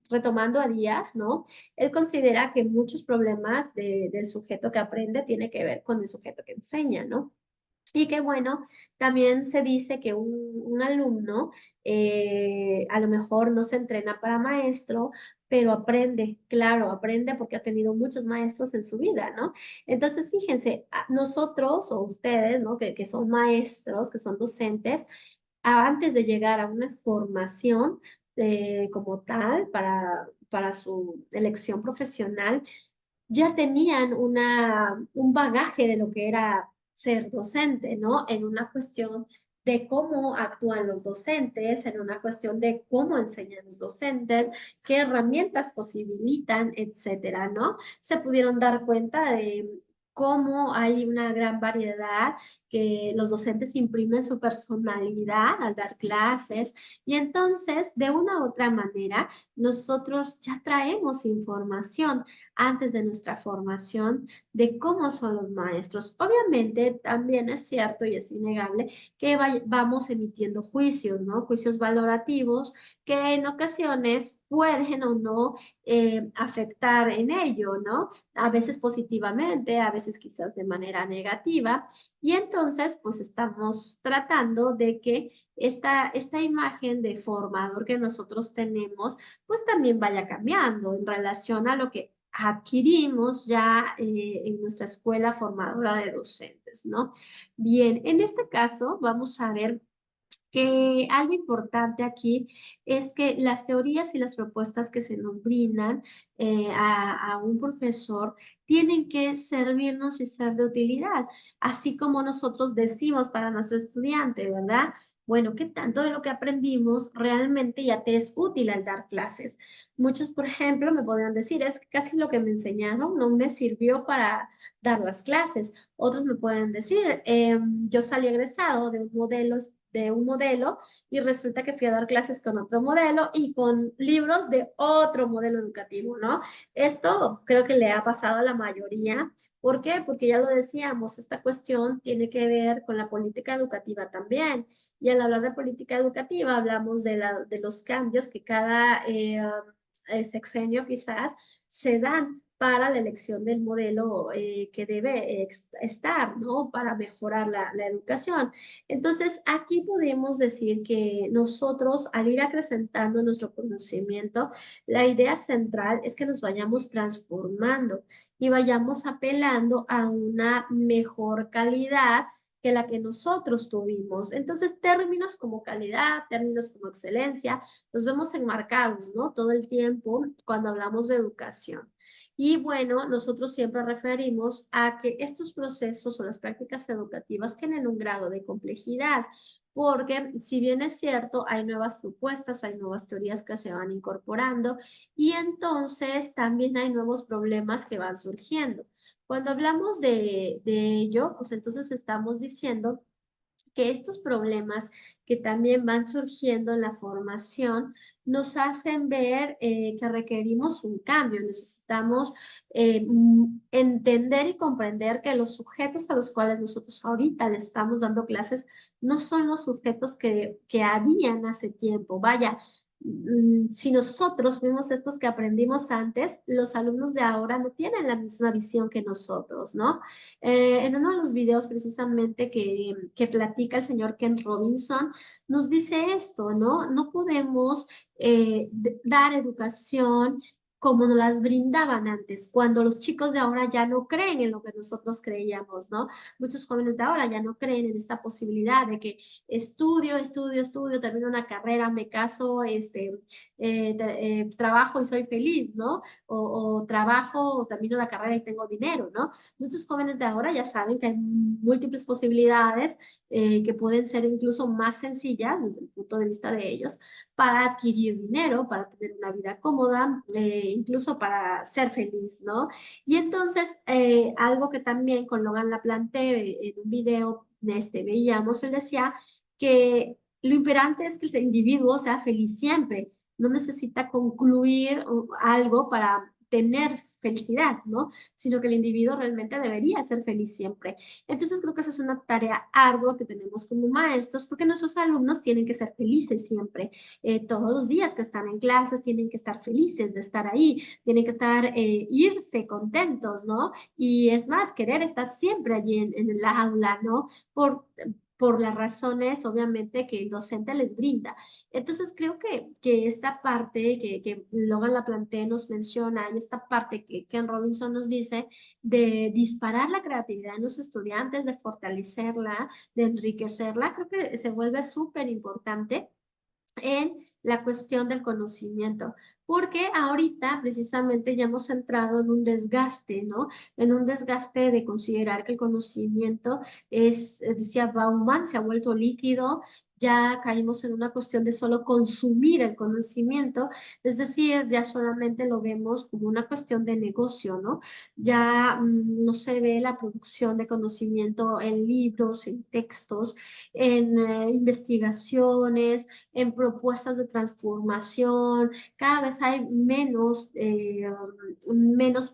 retomando a Díaz, ¿no? Él considera que muchos problemas del sujeto que aprende tiene que ver con el sujeto que enseña, ¿no? Y que bueno, también se dice que un alumno a lo mejor no se entrena para maestro, pero aprende, claro, aprende porque ha tenido muchos maestros en su vida, ¿no? Entonces, fíjense, nosotros o ustedes, ¿no? Que son maestros, que son docentes, antes de llegar a una formación como tal para su elección profesional, ya tenían un bagaje de lo que era ser docente, ¿no? En una cuestión de cómo actúan los docentes, en una cuestión de cómo enseñan los docentes, qué herramientas posibilitan, etcétera, ¿no? Se pudieron dar cuenta de cómo hay una gran variedad, que los docentes imprimen su personalidad al dar clases y entonces, de una u otra manera, nosotros ya traemos información antes de nuestra formación de cómo son los maestros. Obviamente, también es cierto y es innegable que vamos emitiendo juicios, ¿no? Juicios valorativos que en ocasiones pueden o no afectar en ello, ¿no? A veces positivamente, a veces quizás de manera negativa. Y entonces, pues estamos tratando de que esta imagen de formador que nosotros tenemos, pues también vaya cambiando en relación a lo que adquirimos ya en nuestra escuela formadora de docentes, ¿no? Bien, en este caso vamos a ver que algo importante aquí es que las teorías y las propuestas que se nos brindan a un profesor tienen que servirnos y ser de utilidad, así como nosotros decimos para nuestro estudiante, ¿verdad? Bueno, ¿qué tanto de lo que aprendimos realmente ya te es útil al dar clases? Muchos, por ejemplo, me podrían decir, es que casi lo que me enseñaron no me sirvió para dar las clases. Otros me pueden decir, yo salí egresado de un modelo y resulta que fui a dar clases con otro modelo y con libros de otro modelo educativo, ¿no? Esto creo que le ha pasado a la mayoría. ¿Por qué? Porque ya lo decíamos, esta cuestión tiene que ver con la política educativa también. Y al hablar de política educativa, hablamos de los cambios que cada sexenio quizás se dan para la elección del modelo que debe estar, ¿no? Para mejorar la educación. Entonces, aquí podemos decir que nosotros, al ir acrecentando nuestro conocimiento, la idea central es que nos vayamos transformando y vayamos apelando a una mejor calidad que la que nosotros tuvimos. Entonces, términos como calidad, términos como excelencia, los vemos enmarcados, ¿no? Todo el tiempo cuando hablamos de educación. Y bueno, nosotros siempre referimos a que estos procesos o las prácticas educativas tienen un grado de complejidad, porque si bien es cierto, hay nuevas propuestas, hay nuevas teorías que se van incorporando y entonces también hay nuevos problemas que van surgiendo. Cuando hablamos de ello, pues entonces estamos diciendo que estos problemas que también van surgiendo en la formación nos hacen ver que requerimos un cambio, necesitamos entender y comprender que los sujetos a los cuales nosotros ahorita les estamos dando clases no son los sujetos que habían hace tiempo. Vaya, si nosotros fuimos estos que aprendimos antes, los alumnos de ahora no tienen la misma visión que nosotros, ¿no? En uno de los videos precisamente que platica el señor Ken Robinson, nos dice esto, ¿no? No podemos dar educación como nos las brindaban antes, cuando los chicos de ahora ya no creen en lo que nosotros creíamos, ¿no? Muchos jóvenes de ahora ya no creen en esta posibilidad de que estudio, termino una carrera, me caso, trabajo y soy feliz, ¿no? O trabajo, o termino la carrera y tengo dinero, ¿no? Muchos jóvenes de ahora ya saben que hay múltiples posibilidades que pueden ser incluso más sencillas desde el punto de vista de ellos para adquirir dinero, para tener una vida cómoda, incluso para ser feliz, ¿no? Y entonces, algo que también con Logan la planteé en un video, veíamos, él decía que lo imperante es que el individuo sea feliz siempre, no necesita concluir algo para tener felicidad, ¿no? Sino que el individuo realmente debería ser feliz siempre. Entonces creo que esa es una tarea ardua que tenemos como maestros, porque nuestros alumnos tienen que ser felices siempre. Todos los días que están en clases tienen que estar felices de estar ahí, tienen que estar, irse contentos, ¿no? Y es más, querer estar siempre allí en el aula, ¿no? Por las razones, obviamente, que el docente les brinda. Entonces, creo que esta parte que Logan Laplante nos menciona y esta parte que Ken Robinson nos dice de disparar la creatividad en los estudiantes, de fortalecerla, de enriquecerla, creo que se vuelve súper importante en la cuestión del conocimiento, porque ahorita precisamente ya hemos entrado en un desgaste, ¿no? En un desgaste de considerar que el conocimiento es, decía Bauman, se ha vuelto líquido, ya caímos en una cuestión de solo consumir el conocimiento, es decir, ya solamente lo vemos como una cuestión de negocio, ¿no? Ya no se ve la producción de conocimiento en libros, en textos, en investigaciones, en propuestas de transformación, cada vez hay menos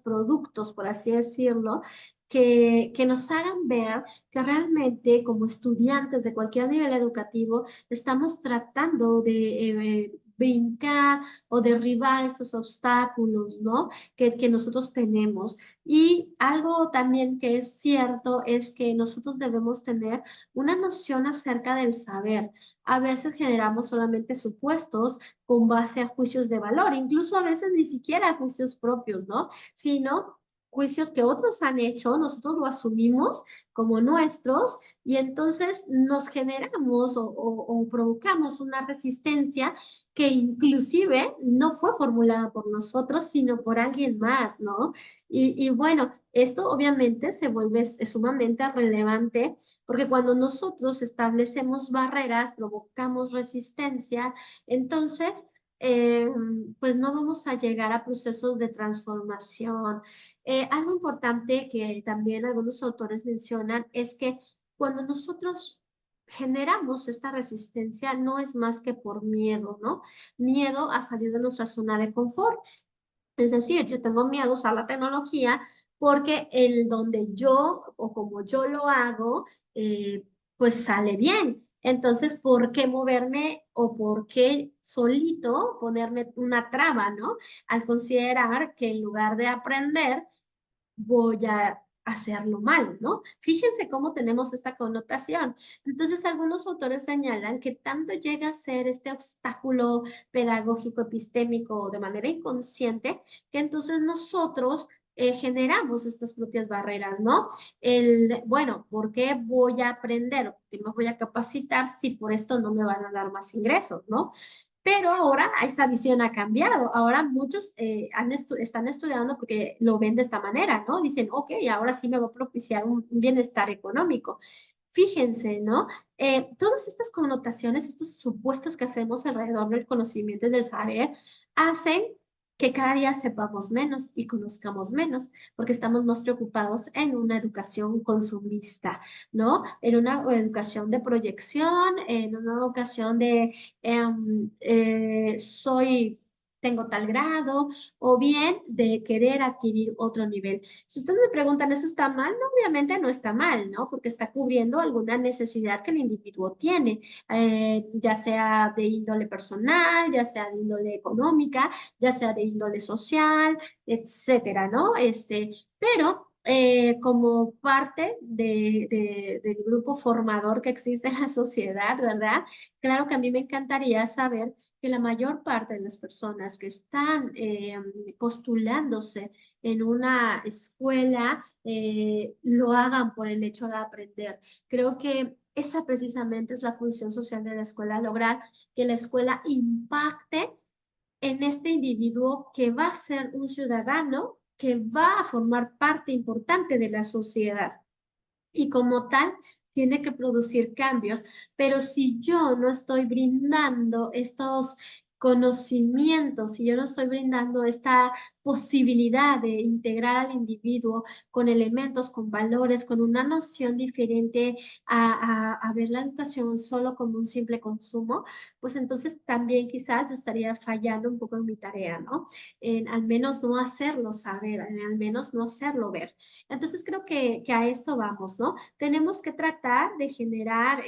productos, por así decirlo, que nos hagan ver que realmente como estudiantes de cualquier nivel educativo estamos tratando de brincar o derribar estos obstáculos, ¿no? Que nosotros tenemos. Y algo también que es cierto es que nosotros debemos tener una noción acerca del saber. A veces generamos solamente supuestos con base a juicios de valor, incluso a veces ni siquiera a juicios propios, ¿no? Sino juicios que otros han hecho, nosotros lo asumimos como nuestros y entonces nos generamos o provocamos una resistencia que inclusive no fue formulada por nosotros, sino por alguien más, ¿no? Y bueno, esto obviamente se vuelve sumamente relevante porque cuando nosotros establecemos barreras, provocamos resistencia, entonces, eh, pues no vamos a llegar a procesos de transformación. Algo importante que también algunos autores mencionan es que cuando nosotros generamos esta resistencia, no es más que por miedo, ¿no? Miedo a salir de nuestra zona de confort. Es decir, yo tengo miedo a usar la tecnología porque el donde yo o como yo lo hago, pues sale bien. Entonces, ¿por qué moverme o por qué solito ponerme una traba, ¿no? Al considerar que en lugar de aprender, voy a hacerlo mal, ¿no? Fíjense cómo tenemos esta connotación. Entonces, algunos autores señalan que tanto llega a ser este obstáculo pedagógico, epistémico de manera inconsciente, que entonces nosotros generamos estas propias barreras, ¿no? Bueno, ¿por qué voy a aprender? ¿Por qué me voy a capacitar si por esto no me van a dar más ingresos, ¿no? Pero ahora esta visión ha cambiado. Ahora muchos están estudiando porque lo ven de esta manera, ¿no? Dicen, ok, ahora sí me va a propiciar un bienestar económico. Fíjense, ¿no? Todas estas connotaciones, estos supuestos que hacemos alrededor del conocimiento y del saber, hacen que cada día sepamos menos y conozcamos menos, porque estamos más preocupados en una educación consumista, ¿no? En una educación de proyección, en una educación de tengo tal grado, o bien de querer adquirir otro nivel. Si ustedes me preguntan, ¿eso está mal? No, obviamente no está mal, ¿no? Porque está cubriendo alguna necesidad que el individuo tiene, ya sea de índole personal, ya sea de índole económica, ya sea de índole social, etcétera, ¿no? Pero como parte del grupo formador que existe en la sociedad, ¿verdad? Claro que a mí me encantaría saber que la mayor parte de las personas que están postulándose en una escuela lo hagan por el hecho de aprender. Creo que esa precisamente es la función social de la escuela, lograr que la escuela impacte en este individuo que va a ser un ciudadano, que va a formar parte importante de la sociedad y como tal tiene que producir cambios. Pero si yo no estoy brindando estos conocimientos, si yo no estoy brindando esta posibilidad de integrar al individuo con elementos, con valores, con una noción diferente a ver la educación solo como un simple consumo, pues entonces también quizás yo estaría fallando un poco en mi tarea, ¿no? En al menos no hacerlo saber, en al menos no hacerlo ver. Entonces creo que a esto vamos, ¿no? Tenemos que tratar de generar,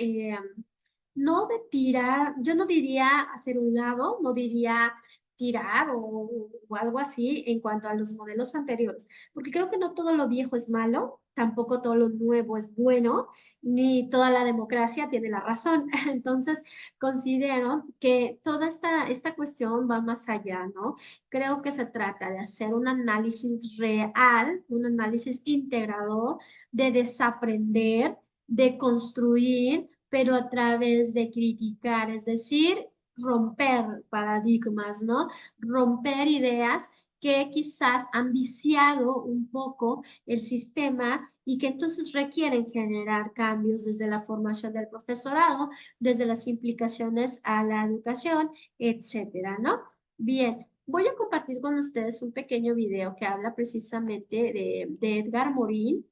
no de tirar, yo no diría hacer un lado, no diría tirar o algo así en cuanto a los modelos anteriores, porque creo que no todo lo viejo es malo, tampoco todo lo nuevo es bueno, ni toda la democracia tiene la razón. Entonces, considero que toda esta cuestión va más allá, ¿no? Creo que se trata de hacer un análisis real, un análisis integrador, de desaprender, de construir, pero a través de criticar, es decir, romper paradigmas, ¿no? Romper ideas que quizás han viciado un poco el sistema y que entonces requieren generar cambios desde la formación del profesorado, desde las implicaciones a la educación, etcétera, ¿no? Bien, voy a compartir con ustedes un pequeño video que habla precisamente de Edgar Morin.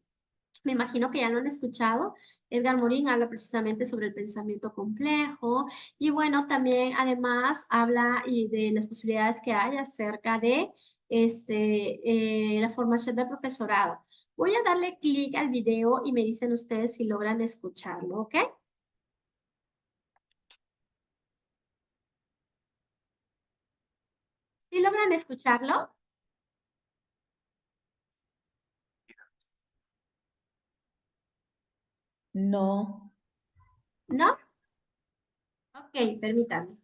Me imagino que ya lo han escuchado. Edgar Morin habla precisamente sobre el pensamiento complejo y bueno, también además habla y de las posibilidades que hay acerca de la formación del profesorado. Voy a darle clic al video y me dicen ustedes si logran escucharlo, ¿ok? ¿Sí logran escucharlo? No, ¿No? Ok, permítanme.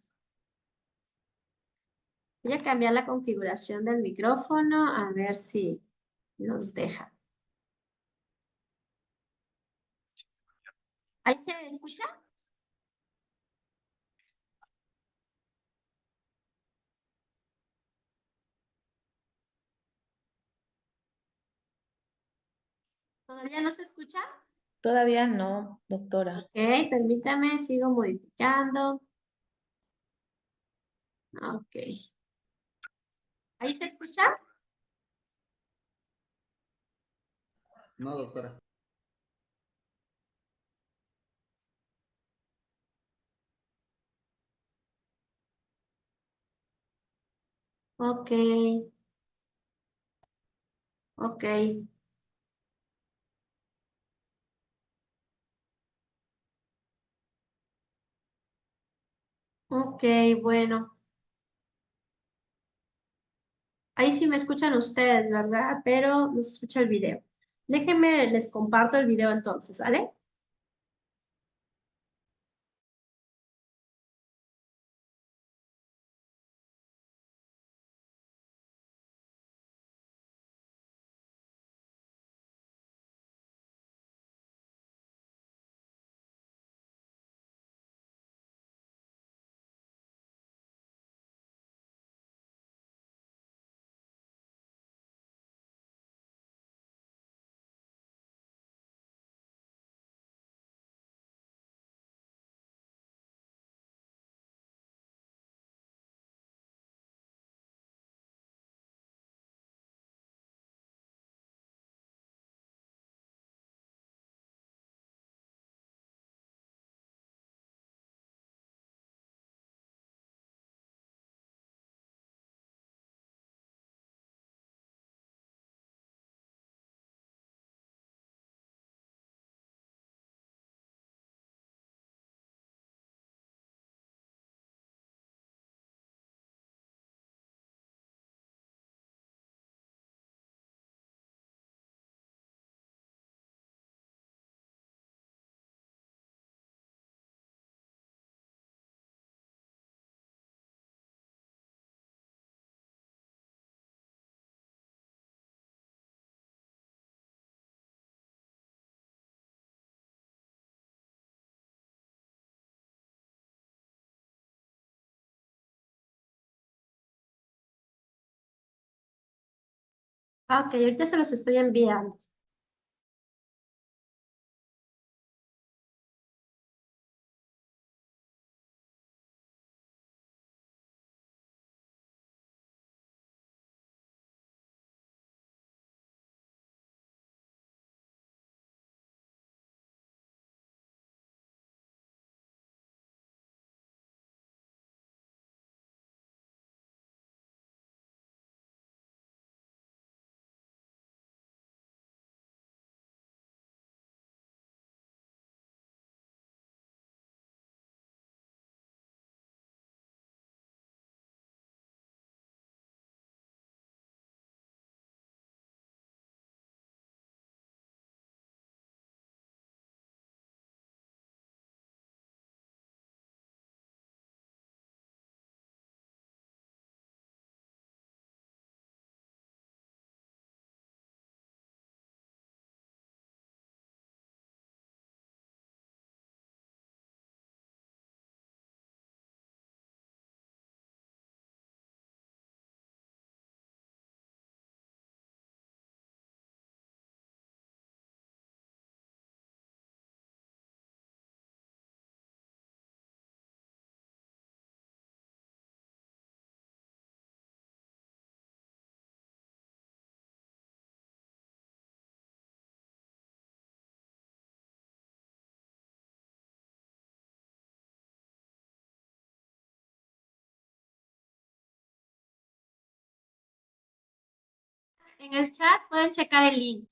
Voy a cambiar la configuración del micrófono a ver si nos deja. ¿Ahí se escucha? ¿Todavía no se escucha? todavía no, doctora. Ok, permítame, sigo modificando. Ok. ¿Ahí se escucha? No, doctora. Ok, ok, ok, bueno. Ahí sí me escuchan ustedes, ¿verdad? Pero no se escucha el video. Déjenme, les comparto el video entonces, ¿vale? Ok, ahorita se los estoy enviando. En el chat pueden checar el link.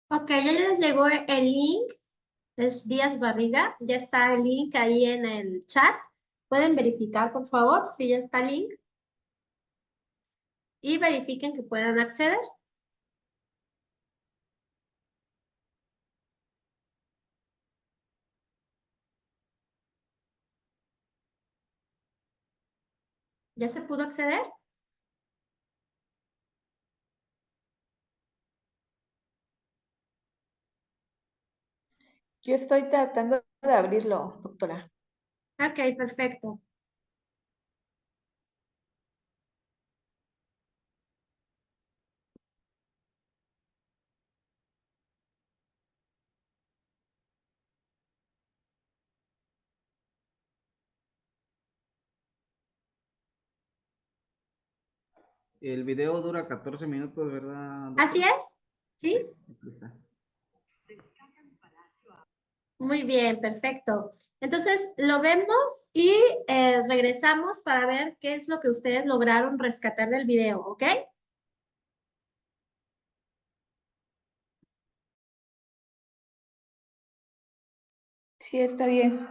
Ok, ya les llegó el link. Es Díaz Barriga. Ya está el link ahí en el chat. Pueden verificar, por favor, si ya está el link. Y verifiquen que puedan acceder. ¿Ya se pudo acceder? Yo estoy tratando de abrirlo, doctora. Ok, perfecto. El video dura 14 minutos, ¿verdad, Así doctora? es. ¿Sí? Aquí está. Muy bien, perfecto. Entonces, lo vemos y regresamos para ver qué es lo que ustedes lograron rescatar del video, ¿ok? Sí, está bien.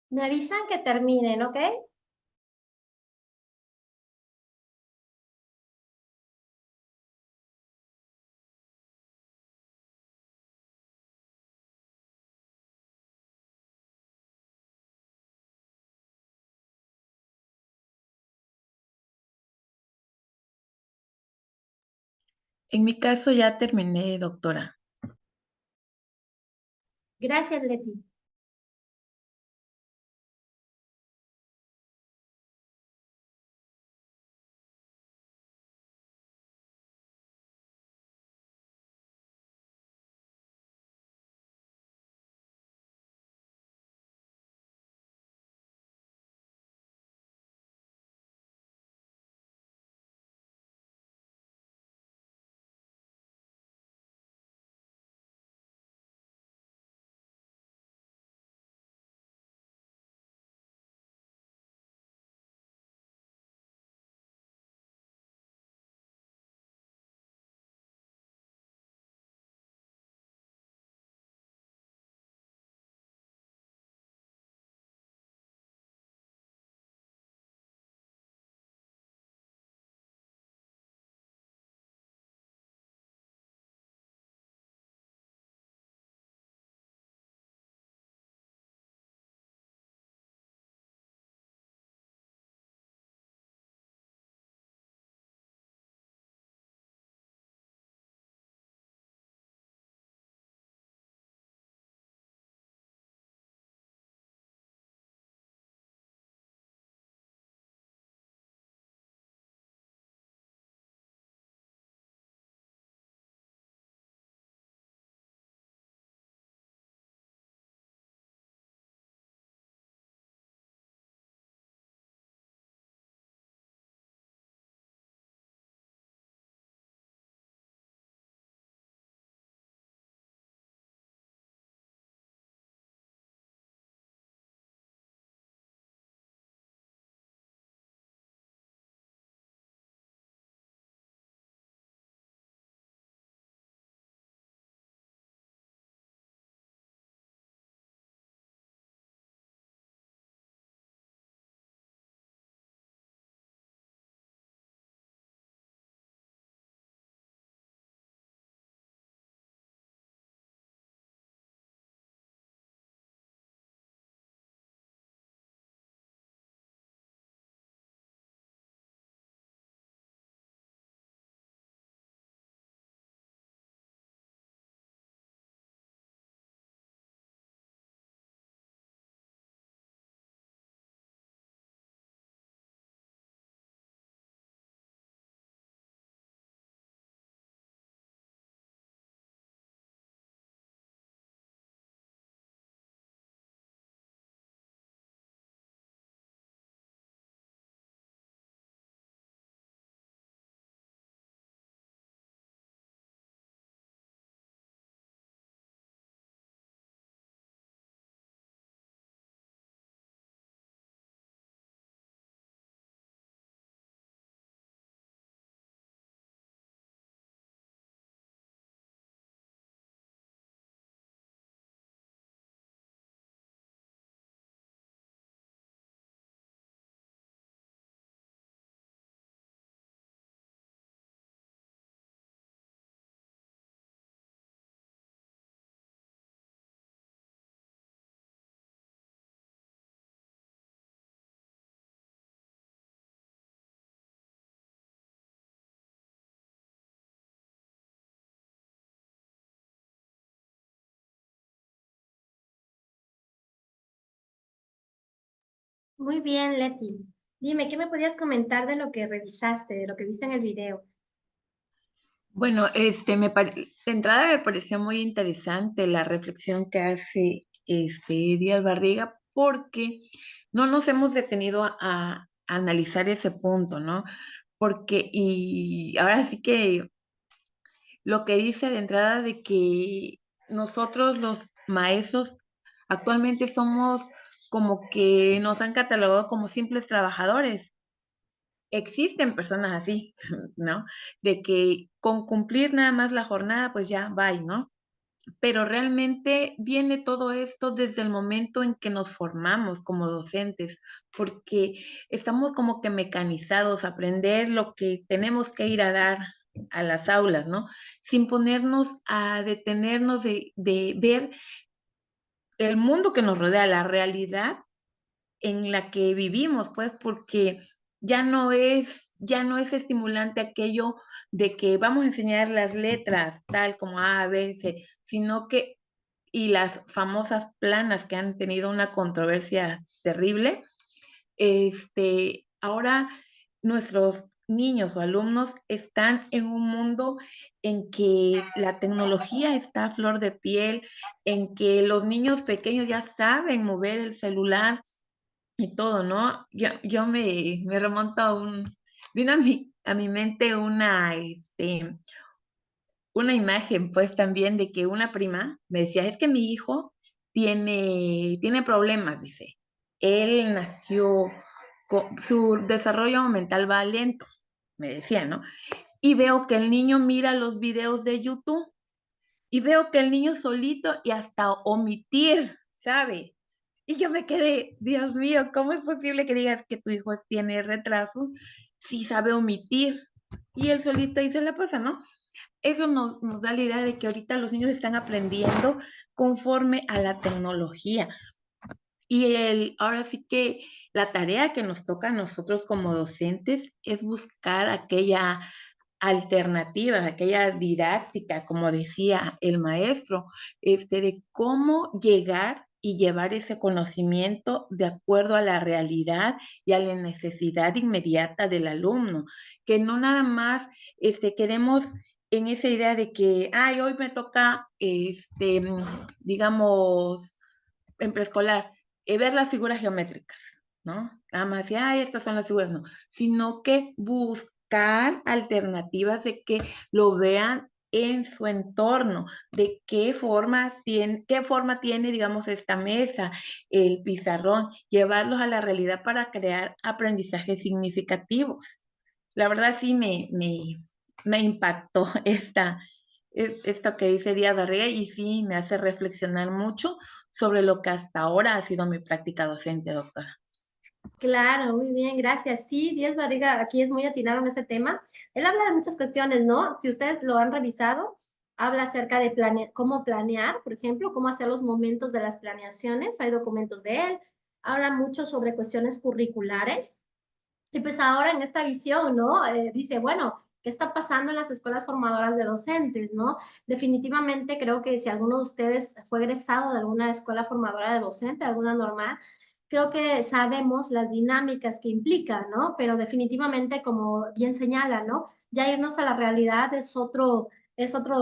Me avisan que terminen, ¿ok? En mi caso ya terminé, doctora. Gracias, Leti. Muy bien, Leti. Dime, ¿qué me podías comentar de lo que revisaste, de lo que viste en el video? Bueno, de entrada me pareció muy interesante la reflexión que hace Díaz Barriga, porque no nos hemos detenido a analizar ese punto, ¿no? Porque, y ahora sí que lo que dice de entrada de que nosotros los maestros actualmente somos como que nos han catalogado como simples trabajadores. Existen personas así, ¿no? De que con cumplir nada más la jornada, pues ya, bye, ¿no? pero realmente viene todo esto desde el momento en que nos formamos como docentes, porque estamos como que mecanizados a aprender lo que tenemos que ir a dar a las aulas, ¿no? Sin ponernos a detenernos de ver el mundo que nos rodea, la realidad en la que vivimos, pues, porque ya no es estimulante aquello de que vamos a enseñar las letras tal como A, B, C, sino que y las famosas planas que han tenido una controversia terrible, ahora nuestros niños o alumnos están en un mundo en que la tecnología está a flor de piel, en que los niños pequeños ya saben mover el celular y todo, ¿no? Yo me remonto vino a mi mente una imagen, pues también de que una prima me decía, es que mi hijo tiene problemas, dice. Él nació, su desarrollo mental va lento, me decía, ¿no? Y veo que el niño mira los videos de YouTube y veo que el niño solito y hasta omitir, ¿sabe? Y yo me quedé, Dios mío, ¿cómo es posible que digas que tu hijo tiene retraso si sabe omitir? Y él solito ahí se la pasa, ¿no? Eso nos da la idea de que ahorita los niños están aprendiendo conforme a la tecnología. Y ahora sí que la tarea que nos toca a nosotros como docentes es buscar aquella alternativa, aquella didáctica, como decía el maestro, de cómo llegar y llevar ese conocimiento de acuerdo a la realidad y a la necesidad inmediata del alumno, que no nada más queremos en esa idea de que, ay, hoy me toca, digamos, en preescolar, ver las figuras geométricas, ¿no? Nada más decir, ay, estas son las figuras, no, sino que buscar alternativas de que lo vean en su entorno, de qué forma tiene, digamos, esta mesa, el pizarrón, llevarlos a la realidad para crear aprendizajes significativos. La verdad sí me impactó esto que dice Díaz Barriga y sí me hace reflexionar mucho sobre lo que hasta ahora ha sido mi práctica docente, doctora. Claro, muy bien, gracias. Sí, Díaz Barriga aquí es muy atinado en este tema. Él habla de muchas cuestiones, ¿no? Si ustedes lo han revisado, habla acerca de cómo planear, por ejemplo, cómo hacer los momentos de las planeaciones. Hay documentos de él. Habla mucho sobre cuestiones curriculares. Y pues ahora en esta visión, ¿no? Dice, bueno, ¿qué está pasando en las escuelas formadoras de docentes, ¿no? Definitivamente creo que si alguno de ustedes fue egresado de alguna escuela formadora de docente, alguna normal, creo que sabemos las dinámicas que implica, ¿no? Pero definitivamente, como bien señala, ¿no? Ya irnos a la realidad es otro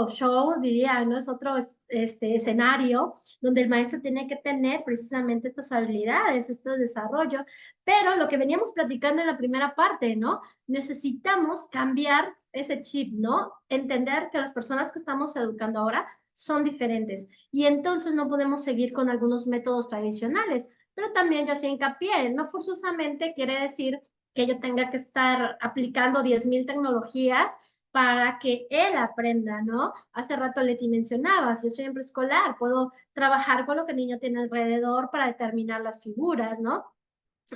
show, diría, ¿no? Es otro escenario donde el maestro tiene que tener precisamente estas habilidades, este desarrollo, pero lo que veníamos platicando en la primera parte, ¿no? Necesitamos cambiar ese chip, ¿no? Entender que las personas que estamos educando ahora son diferentes y entonces no podemos seguir con algunos métodos tradicionales, pero también yo hacía hincapié, no forzosamente quiere decir que yo tenga que estar aplicando 10,000 tecnologías para que él aprenda, ¿no? Hace rato Leti mencionabas, yo soy en preescolar, puedo trabajar con lo que el niño tiene alrededor para determinar las figuras, ¿no?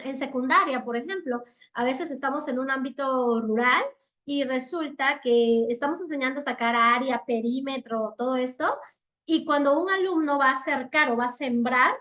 En secundaria, por ejemplo, a veces estamos en un ámbito rural y resulta que estamos enseñando a sacar área, perímetro, todo esto, y cuando un alumno va a acercar o va a sembrar,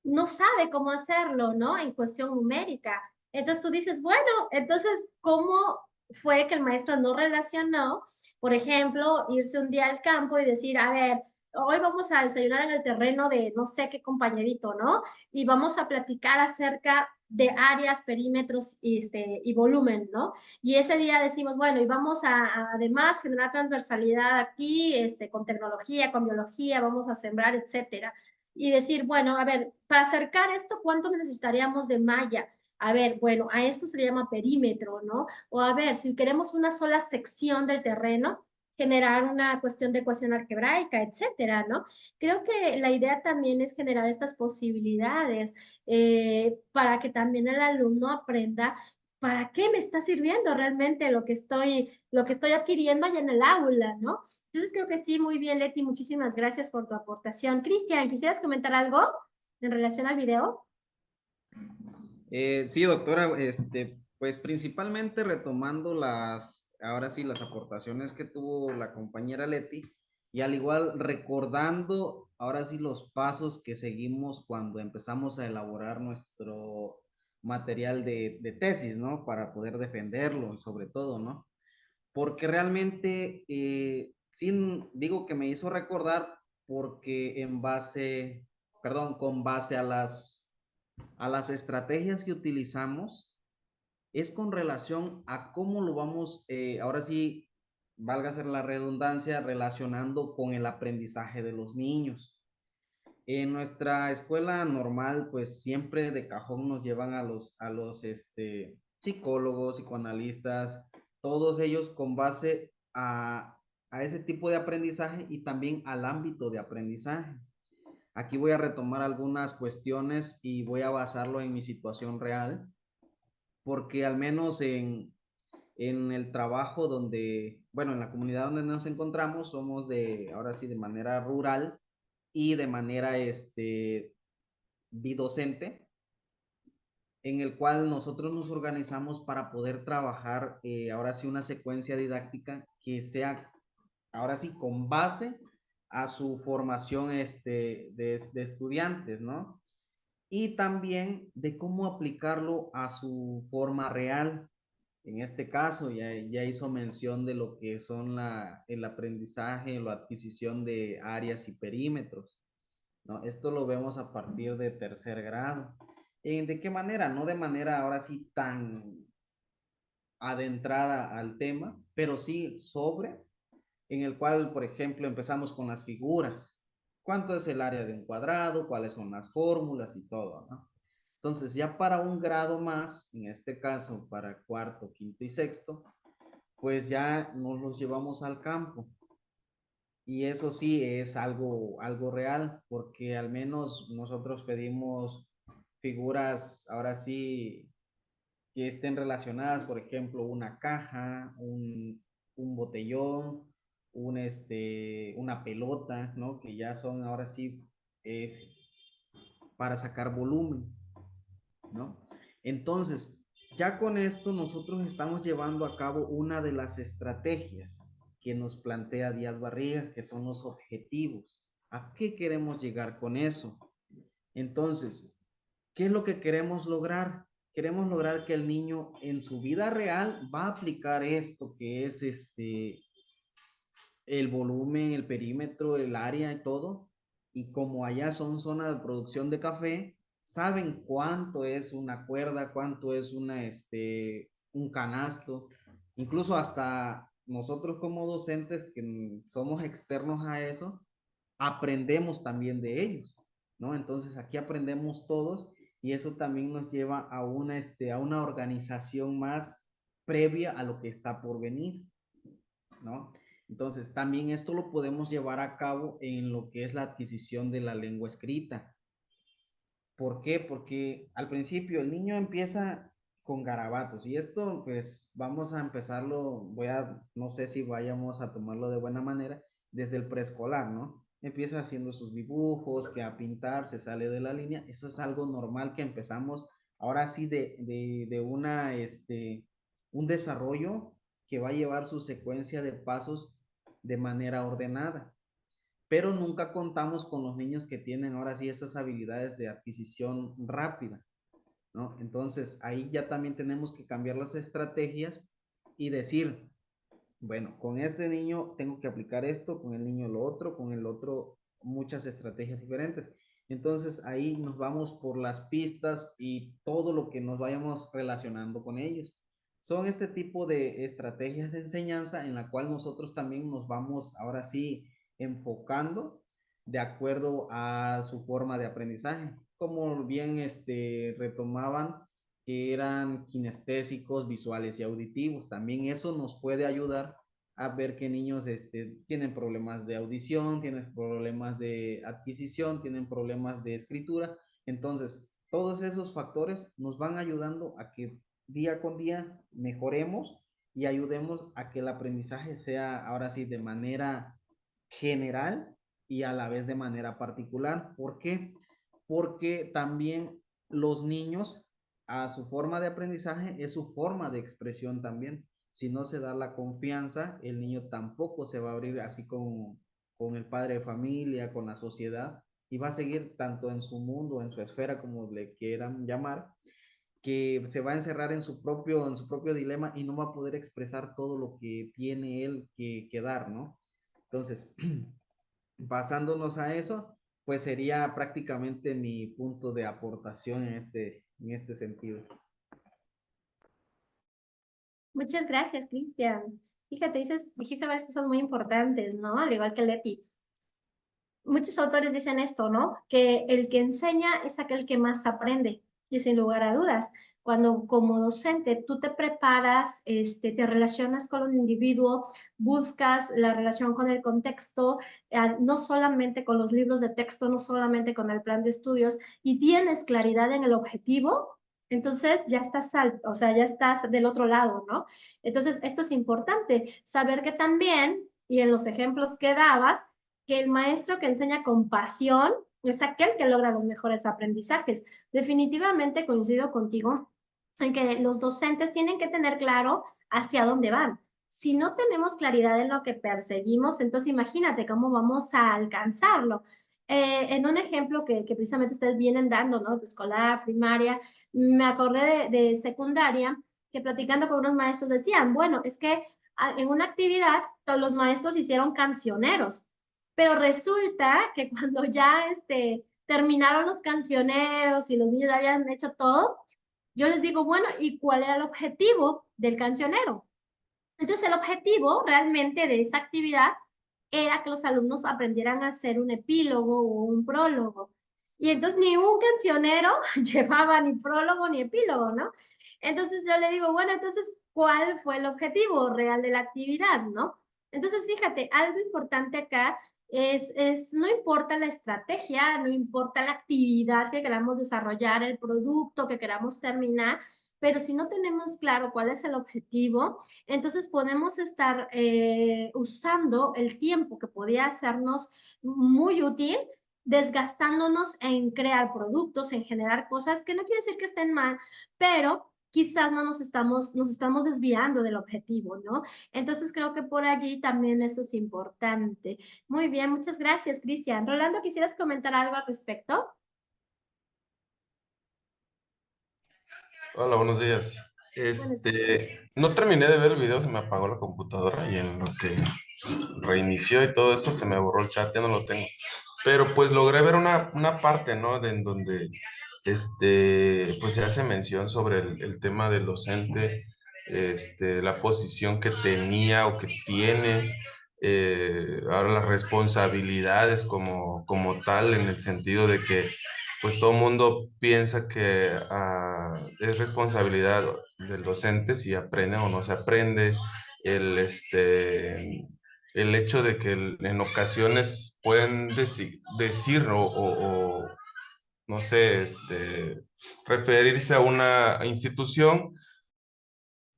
no sabe cómo hacerlo, ¿no? En cuestión numérica. Entonces tú dices, bueno, entonces, ¿cómo fue que el maestro no relacionó, por ejemplo, irse un día al campo y decir, a ver, hoy vamos a desayunar en el terreno de no sé qué compañerito, ¿no? Y vamos a platicar acerca de áreas, perímetros y volumen, ¿no? Y ese día decimos, bueno, y vamos además generar transversalidad aquí, con tecnología, con biología, vamos a sembrar, etcétera y decir, bueno, a ver, para acercar esto, ¿cuánto necesitaríamos de malla? A ver, bueno, a esto se le llama perímetro, ¿no? O a ver, si queremos una sola sección del terreno, generar una cuestión de ecuación algebraica, etcétera, ¿no? Creo que la idea también es generar estas posibilidades para que también el alumno aprenda ¿para qué me está sirviendo realmente lo que estoy adquiriendo allá en el aula, ¿no? Entonces creo que sí, muy bien, Leti, muchísimas gracias por tu aportación. Cristian, ¿quisieras comentar algo en relación al video? Sí, doctora, pues principalmente retomando ahora sí, las aportaciones que tuvo la compañera Leti, y al igual recordando ahora sí los pasos que seguimos cuando empezamos a elaborar nuestro material de tesis, ¿no? Para poder defenderlo, sobre todo, ¿no? Porque realmente, sí, digo que me hizo recordar porque con base a las estrategias que utilizamos, es con relación a cómo lo vamos, ahora sí, valga ser la redundancia, relacionando con el aprendizaje de los niños. En nuestra escuela normal, pues siempre de cajón nos llevan a los psicólogos, psicoanalistas, todos ellos con base a ese tipo de aprendizaje y también al ámbito de aprendizaje. Aquí voy a retomar algunas cuestiones y voy a basarlo en mi situación real, porque al menos en el trabajo bueno, en la comunidad donde nos encontramos, somos ahora sí, de manera rural y de manera bidocente, en el cual nosotros nos organizamos para poder trabajar ahora sí una secuencia didáctica que sea ahora sí con base a su formación de estudiantes, ¿no? Y también de cómo aplicarlo a su forma real. En este caso, ya hizo mención de lo que son el aprendizaje, la adquisición de áreas y perímetros, ¿no? Esto lo vemos a partir de tercer grado. ¿De qué manera? No de manera ahora sí tan adentrada al tema, pero sí en el cual, por ejemplo, empezamos con las figuras. ¿Cuánto es el área de un cuadrado? ¿Cuáles son las fórmulas y todo, ¿no? Entonces, ya para un grado más, en este caso para cuarto, quinto y sexto, pues ya nos los llevamos al campo. Y eso sí es algo real, porque al menos nosotros pedimos figuras, ahora sí, que estén relacionadas, por ejemplo, una caja, un botellón, una pelota, ¿no? Que ya son ahora sí eh, para sacar volumen, ¿no? Entonces, ya con esto nosotros estamos llevando a cabo una de las estrategias que nos plantea Díaz Barriga, que son los objetivos. ¿A qué queremos llegar con eso? Entonces, ¿qué es lo que queremos lograr? Queremos lograr que el niño en su vida real va a aplicar esto que es el volumen, el perímetro, el área y todo. Y como allá son zonas de producción de café, saben cuánto es una cuerda, cuánto es un canasto. Incluso hasta nosotros como docentes que somos externos a eso, aprendemos también de ellos, ¿no? Entonces aquí aprendemos todos y eso también nos lleva a una organización más previa a lo que está por venir, ¿no? Entonces, también esto lo podemos llevar a cabo en lo que es la adquisición de la lengua escrita. ¿Por qué? Porque al principio el niño empieza con garabatos y esto pues vamos a empezarlo, no sé si vayamos a tomarlo de buena manera desde el preescolar, ¿no? Empieza haciendo sus dibujos, que a pintar, se sale de la línea, eso es algo normal que empezamos ahora sí un desarrollo que va a llevar su secuencia de pasos de manera ordenada, pero nunca contamos con los niños que tienen ahora sí esas habilidades de adquisición rápida, ¿no? Entonces ahí ya también tenemos que cambiar las estrategias y decir, bueno, con este niño tengo que aplicar esto, con el niño lo otro, con el otro muchas estrategias diferentes. Entonces ahí nos vamos por las pistas y todo lo que nos vayamos relacionando con ellos. Son este tipo de estrategias de enseñanza en la cual nosotros también nos vamos ahora sí enfocando de acuerdo a su forma de aprendizaje. Como bien retomaban, que eran kinestésicos, visuales y auditivos. También eso nos puede ayudar a ver que niños tienen problemas de audición, tienen problemas de adquisición, tienen problemas de escritura. Entonces, todos esos factores nos van ayudando a que día con día mejoremos y ayudemos a que el aprendizaje sea ahora sí de manera general y a la vez de manera particular. ¿Por qué? Porque también los niños, a su forma de aprendizaje, es su forma de expresión también. Si no se da la confianza, el niño tampoco se va a abrir así con el padre de familia, con la sociedad, y va a seguir tanto en su mundo, en su esfera, como le quieran llamar, que se va a encerrar en su propio dilema y no va a poder expresar todo lo que tiene él que dar, ¿no? Entonces, basándonos a eso, pues sería prácticamente mi punto de aportación en este sentido. Muchas gracias, Cristian. Fíjate, dijiste varias cosas muy importantes, ¿no? Al igual que Leti. Muchos autores dicen esto, ¿no? Que el que enseña es aquel que más aprende. Y sin lugar a dudas, cuando como docente tú te preparas, te relacionas con un individuo, buscas la relación con el contexto, no solamente con los libros de texto, no solamente con el plan de estudios, y tienes claridad en el objetivo, entonces ya estás, o sea, ya estás del otro lado, ¿no? Entonces, esto es importante, saber que también, y en los ejemplos que dabas, que el maestro que enseña con pasión es aquel que logra los mejores aprendizajes. Definitivamente coincido contigo en que los docentes tienen que tener claro hacia dónde van. Si no tenemos claridad en lo que perseguimos, entonces imagínate cómo vamos a alcanzarlo. En un ejemplo que precisamente ustedes vienen dando, ¿no? De escolar, primaria, me acordé de secundaria, que platicando con unos maestros decían, bueno, es que en una actividad todos los maestros hicieron cancioneros, pero resulta que cuando ya terminaron los cancioneros y los niños ya habían hecho todo, yo les digo, bueno, ¿y cuál era el objetivo del cancionero? Entonces, el objetivo realmente de esa actividad era que los alumnos aprendieran a hacer un epílogo o un prólogo. Y entonces ni un cancionero llevaba ni prólogo ni epílogo, ¿no? Entonces yo le digo, bueno, entonces, ¿cuál fue el objetivo real de la actividad, no? Entonces, fíjate, algo importante acá no importa la estrategia, no importa la actividad que queramos desarrollar, el producto que queramos terminar, pero si no tenemos claro cuál es el objetivo, entonces podemos estar usando el tiempo que podía hacernos muy útil, desgastándonos en crear productos, en generar cosas que no quiere decir que estén mal, pero quizás no nos estamos desviando del objetivo, ¿no? Entonces creo que por allí también eso es importante. Muy bien, muchas gracias, Cristian. Rolando, ¿quisieras comentar algo al respecto? Hola, buenos días. No terminé de ver el video, se me apagó la computadora y en lo que reinició y todo eso se me borró el chat, ya no lo tengo. Pero pues logré ver una parte, ¿no? En donde pues se hace mención sobre el tema del docente, la posición que tenía o que tiene, ahora las responsabilidades como tal, en el sentido de que pues todo el mundo piensa que es responsabilidad del docente si aprende o no se aprende, el hecho de que en ocasiones pueden decir no sé, referirse a una institución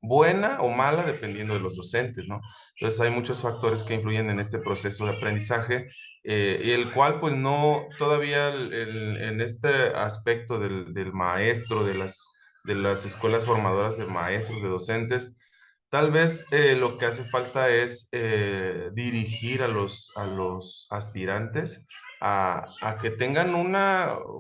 buena o mala dependiendo de los docentes, ¿no? Entonces hay muchos factores que influyen en este proceso de aprendizaje y el cual pues no, todavía en este aspecto del maestro, de las escuelas formadoras de maestros, de docentes, tal vez lo que hace falta es dirigir a los aspirantes a que tengan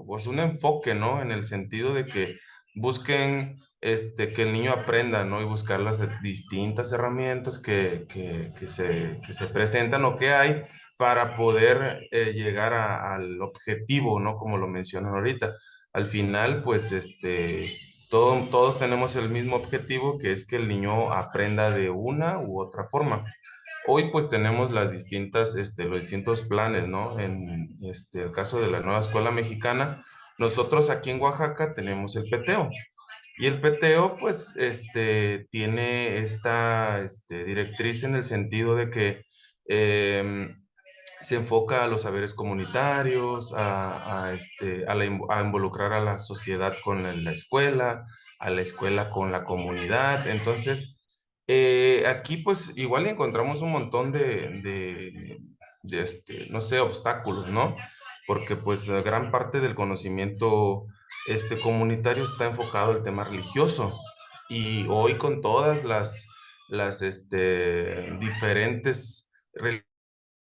pues un enfoque, ¿no? En el sentido de que busquen que el niño aprenda, ¿no? Y buscar las distintas herramientas que se presentan o que hay para poder llegar al objetivo, ¿no? Como lo mencionan ahorita. Al final, pues, todos tenemos el mismo objetivo, que es que el niño aprenda de una u otra forma. Hoy pues tenemos los distintos planes, ¿no? En el caso de la nueva escuela mexicana, nosotros aquí en Oaxaca tenemos el PTEO. Y el PTEO pues tiene esta directriz en el sentido de que em, se enfoca a los saberes comunitarios, a involucrar a la sociedad con la escuela, a la escuela con la comunidad. Entonces, aquí pues igual encontramos un montón no sé, obstáculos, ¿no? Porque pues gran parte del conocimiento comunitario está enfocado al tema religioso. Y hoy con todas las diferentes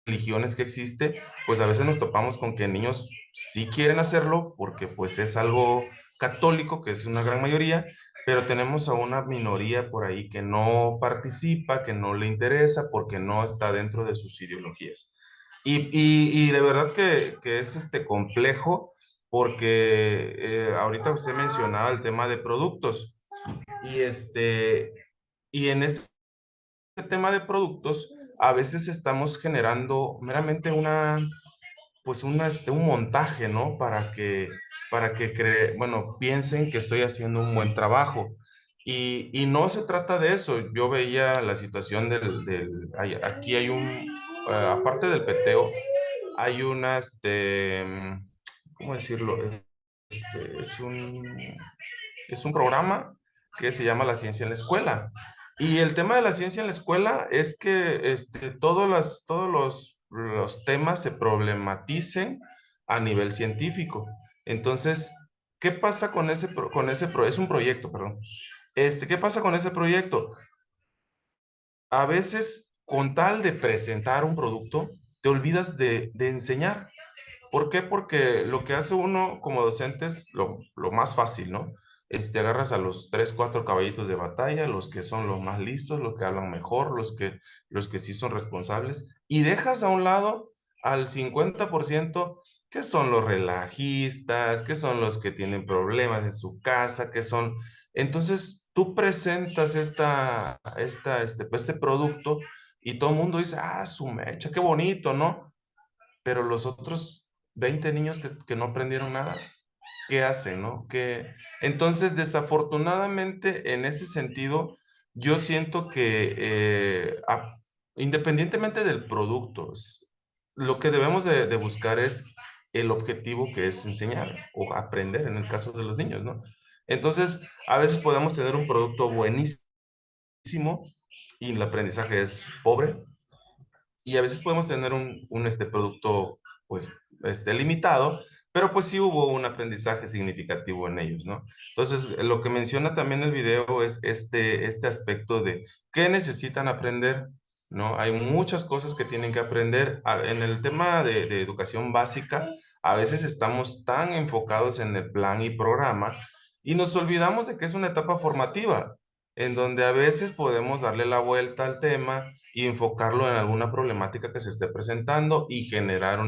religiones que existe, pues a veces nos topamos con que niños sí quieren hacerlo porque pues es algo católico, que es una gran mayoría, pero tenemos a una minoría por ahí que no participa, que no le interesa porque no está dentro de sus ideologías. Y de verdad que es complejo porque ahorita usted mencionaba el tema de productos y y en ese tema de productos a veces estamos generando meramente un montaje, ¿no? Bueno, piensen que estoy haciendo un buen trabajo. Y no se trata de eso. Yo veía la situación aquí hay aparte del peteo, hay ¿cómo decirlo? Este, es un, es un programa que se llama La Ciencia en la Escuela. Y el tema de la ciencia en la escuela es que todos los temas se problematicen a nivel científico. Entonces, ¿qué pasa con es un proyecto, perdón. ¿Qué pasa con ese proyecto? A veces, con tal de presentar un producto, te olvidas de enseñar. ¿Por qué? Porque lo que hace uno como docente es lo más fácil, ¿no? Agarras a los 3, 4 caballitos de batalla, los que son los más listos, los que hablan mejor, los que sí son responsables, y dejas a un lado al 50% que son los relajistas, que son los que tienen problemas en su casa, que son... Entonces, tú presentas este producto y todo el mundo dice, ah, su mecha, qué bonito, ¿no? Pero los otros 20 niños que no aprendieron nada, ¿qué hacen, no? Entonces, desafortunadamente, en ese sentido, yo siento que independientemente del producto, lo que debemos de buscar es el objetivo que es enseñar o aprender en el caso de los niños, ¿no? Entonces, a veces podemos tener un producto buenísimo y el aprendizaje es pobre, y a veces podemos tener un producto, pues, limitado, pero pues sí hubo un aprendizaje significativo en ellos, ¿no? Entonces, lo que menciona también el video es este aspecto de qué necesitan aprender, ¿no? Hay muchas cosas que tienen que aprender. En el tema de educación básica, a veces estamos tan enfocados en el plan y programa y nos olvidamos de que es una etapa formativa, en donde a veces podemos darle la vuelta al tema y enfocarlo en alguna problemática que se esté presentando y generar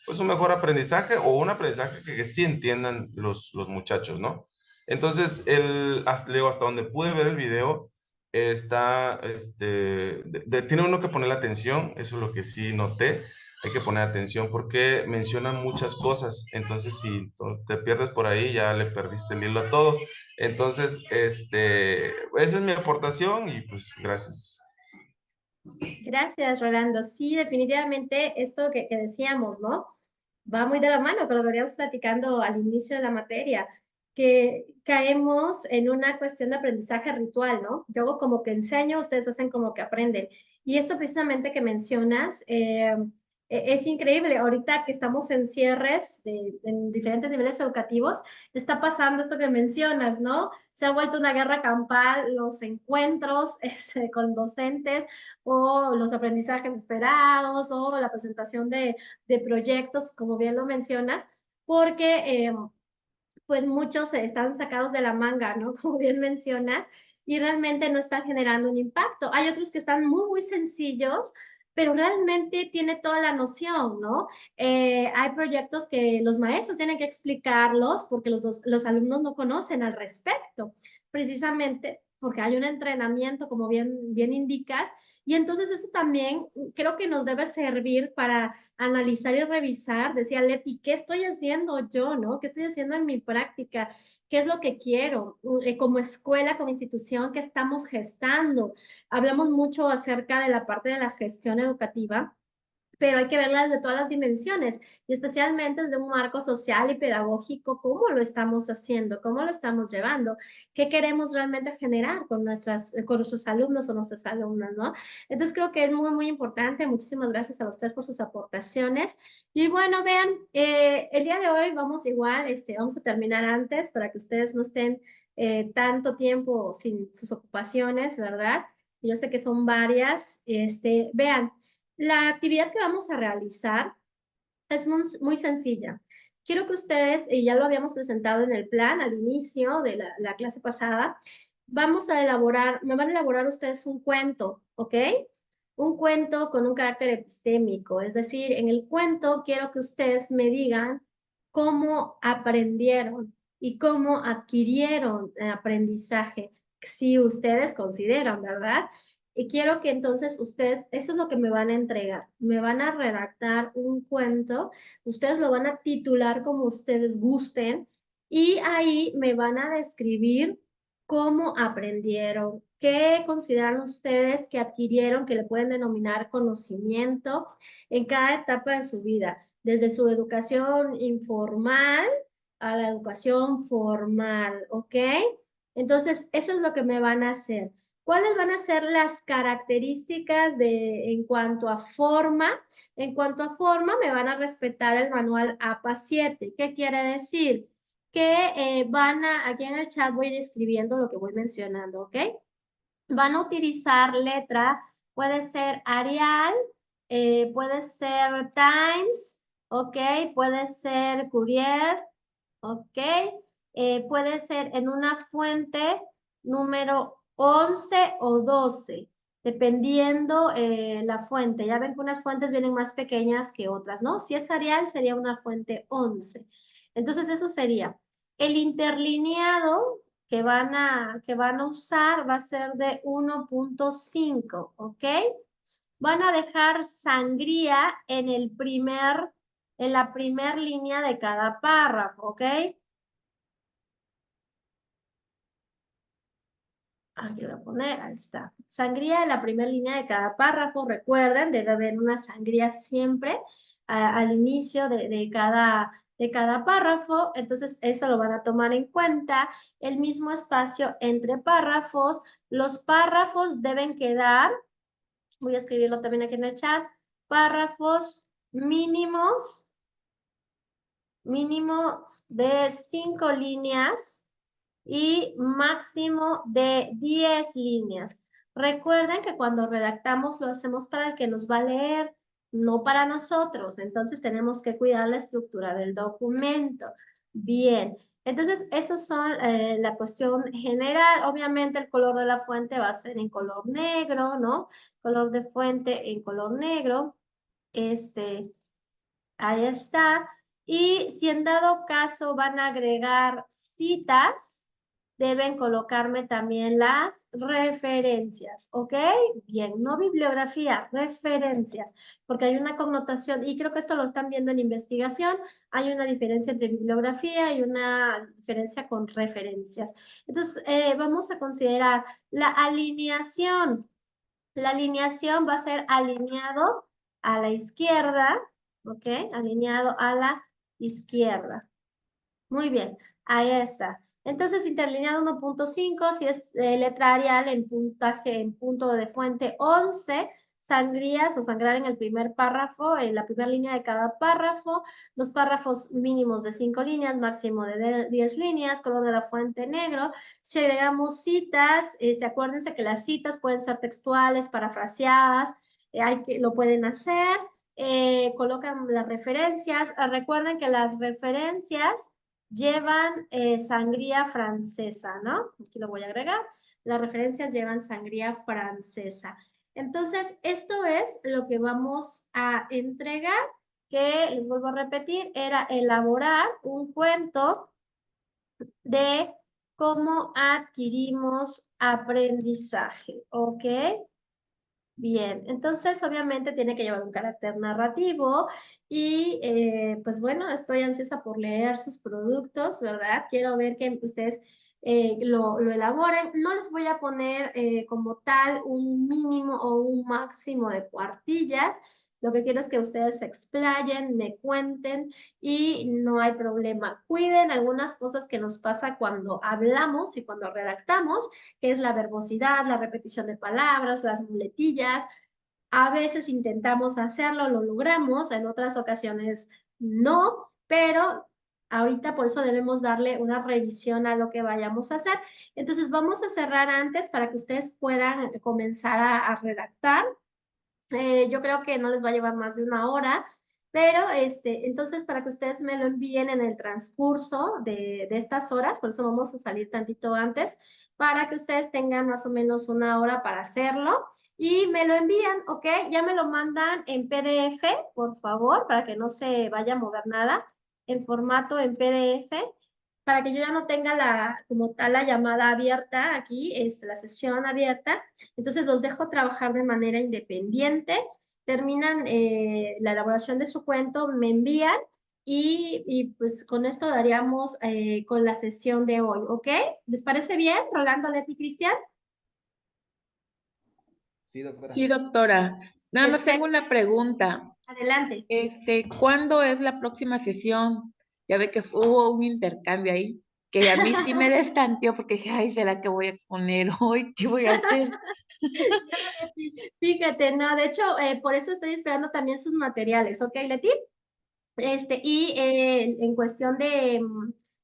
pues un mejor aprendizaje o un aprendizaje que sí entiendan los muchachos, ¿no? Entonces, Leo, hasta donde pude ver el video, tiene uno que poner atención, eso es lo que sí noté, hay que poner atención porque menciona muchas cosas, entonces si te pierdes por ahí ya le perdiste el hilo a todo. Entonces, esa es mi aportación y pues gracias. Gracias, Rolando. Sí, definitivamente esto que decíamos, ¿no? Va muy de la mano con lo que veníamos platicando al inicio de la materia, que caemos en una cuestión de aprendizaje ritual, ¿no? Yo hago como que enseño, ustedes hacen como que aprenden. Y esto precisamente que mencionas es increíble. Ahorita que estamos en cierres en diferentes niveles educativos, está pasando esto que mencionas, ¿no? Se ha vuelto una guerra campal, los encuentros con docentes o los aprendizajes esperados o la presentación de proyectos, como bien lo mencionas, porque pues muchos están sacados de la manga, ¿no? Como bien mencionas, y realmente no están generando un impacto. Hay otros que están muy, muy sencillos, pero realmente tiene toda la noción, ¿no? Hay proyectos que los maestros tienen que explicarlos porque los alumnos no conocen al respecto, precisamente porque hay un entrenamiento, como bien indicas, y entonces eso también creo que nos debe servir para analizar y revisar, decía Leti, ¿qué estoy haciendo yo, no? ¿Qué estoy haciendo en mi práctica? ¿Qué es lo que quiero? Como escuela, como institución, ¿qué estamos gestando? Hablamos mucho acerca de la parte de la gestión educativa, pero hay que verla desde todas las dimensiones y especialmente desde un marco social y pedagógico, cómo lo estamos haciendo, cómo lo estamos llevando, qué queremos realmente generar con nuestros alumnos o nuestras alumnas, ¿no? Entonces creo que es muy, muy importante. Muchísimas gracias a los tres por sus aportaciones. Y bueno, vean, el día de hoy vamos igual, vamos a terminar antes para que ustedes no estén tanto tiempo sin sus ocupaciones, ¿verdad? Yo sé que son varias. Vean, la actividad que vamos a realizar es muy sencilla. Quiero que ustedes, y ya lo habíamos presentado en el plan al inicio de la clase pasada, me van a elaborar ustedes un cuento, ¿ok? Un cuento con un carácter epistémico, es decir, en el cuento quiero que ustedes me digan cómo aprendieron y cómo adquirieron aprendizaje, si ustedes consideran, ¿verdad? Y quiero que entonces ustedes, eso es lo que me van a entregar. Me van a redactar un cuento, ustedes lo van a titular como ustedes gusten y ahí me van a describir cómo aprendieron, qué consideran ustedes que adquirieron, que le pueden denominar conocimiento en cada etapa de su vida, desde su educación informal a la educación formal, ¿ok? Entonces, eso es lo que me van a hacer. ¿Cuáles van a ser las características en cuanto a forma? En cuanto a forma, me van a respetar el manual APA 7. ¿Qué quiere decir? Que aquí en el chat voy a ir escribiendo lo que voy mencionando, ¿ok? Van a utilizar letra, puede ser Arial, puede ser Times, ¿ok? Puede ser Courier, ¿ok? Puede ser en una fuente número 11 o 12, dependiendo la fuente. Ya ven que unas fuentes vienen más pequeñas que otras, ¿no? Si es Arial, sería una fuente 11. Entonces, eso sería. El interlineado que van a usar va a ser de 1.5, ¿ok? Van a dejar sangría en la primer línea de cada párrafo, ¿ok? Aquí voy a poner, ahí está. Sangría en la primera línea de cada párrafo. Recuerden, debe haber una sangría siempre al inicio de cada párrafo. Entonces, eso lo van a tomar en cuenta. El mismo espacio entre párrafos. Los párrafos deben quedar, voy a escribirlo también aquí en el chat, párrafos mínimos de 5 líneas y máximo de 10 líneas. Recuerden que cuando redactamos lo hacemos para el que nos va a leer, no para nosotros. Entonces tenemos que cuidar la estructura del documento. Bien, entonces esos son la cuestión general. Obviamente el color de la fuente va a ser en color negro, ¿no? Color de fuente en color negro. Ahí está. Y si en dado caso van a agregar citas, deben colocarme también las referencias, ¿ok? Bien, no bibliografía, referencias, porque hay una connotación, y creo que esto lo están viendo en investigación, hay una diferencia entre bibliografía y una diferencia con referencias. Entonces, vamos a considerar la alineación. La alineación va a ser alineado a la izquierda, ¿ok? Alineado a la izquierda. Muy bien, ahí está. Entonces, interlineado 1.5, si es letra Arial en puntaje, en punto de fuente 11, sangrías o sangrar en el primer párrafo, en la primera línea de cada párrafo, los párrafos mínimos de 5 líneas, máximo de 10 líneas, color de la fuente negro. Si agregamos citas, acuérdense que las citas pueden ser textuales, parafraseadas, lo pueden hacer. Colocan las referencias. Recuerden que las referencias llevan sangría francesa, ¿no? Aquí lo voy a agregar. Las referencias llevan sangría francesa. Entonces, esto es lo que vamos a entregar, que les vuelvo a repetir, era elaborar un cuento de cómo adquirimos aprendizaje, ¿ok? Bien, entonces obviamente tiene que llevar un carácter narrativo y pues bueno, estoy ansiosa por leer sus productos, ¿verdad? Quiero ver que ustedes lo elaboren. No les voy a poner como tal un mínimo o un máximo de cuartillas, Lo que quiero es que ustedes se explayen, me cuenten y no hay problema. Cuiden algunas cosas que nos pasa cuando hablamos y cuando redactamos, que es la verbosidad, la repetición de palabras, las muletillas. A veces intentamos hacerlo, lo logramos, en otras ocasiones no, pero ahorita por eso debemos darle una revisión a lo que vayamos a hacer. Entonces vamos a cerrar antes para que ustedes puedan comenzar a redactar. Yo creo que no les va a llevar más de una hora, pero entonces para que ustedes me lo envíen en el transcurso de estas horas, por eso vamos a salir tantito antes, para que ustedes tengan más o menos una hora para hacerlo y me lo envían, ¿ok? Ya me lo mandan en PDF, por favor, para que no se vaya a mover nada, en formato en PDF, para que yo ya no tenga como tal la llamada abierta aquí, la sesión abierta. Entonces los dejo trabajar de manera independiente, terminan la elaboración de su cuento, me envían y pues con esto daríamos con la sesión de hoy, ¿ok? ¿Les parece bien, Rolando, Leti, Cristian? Sí, doctora. Sí, doctora. Nada más tengo Perfecto, una pregunta. adelante. ¿Cuándo es la próxima sesión? Ya ve que hubo un intercambio ahí, que a mí sí me destanteó porque dije, ay, ¿será que voy a exponer hoy? ¿Qué voy a hacer? No, Leti, fíjate, no, de hecho, por eso estoy esperando también sus materiales, ¿ok, Leti? En cuestión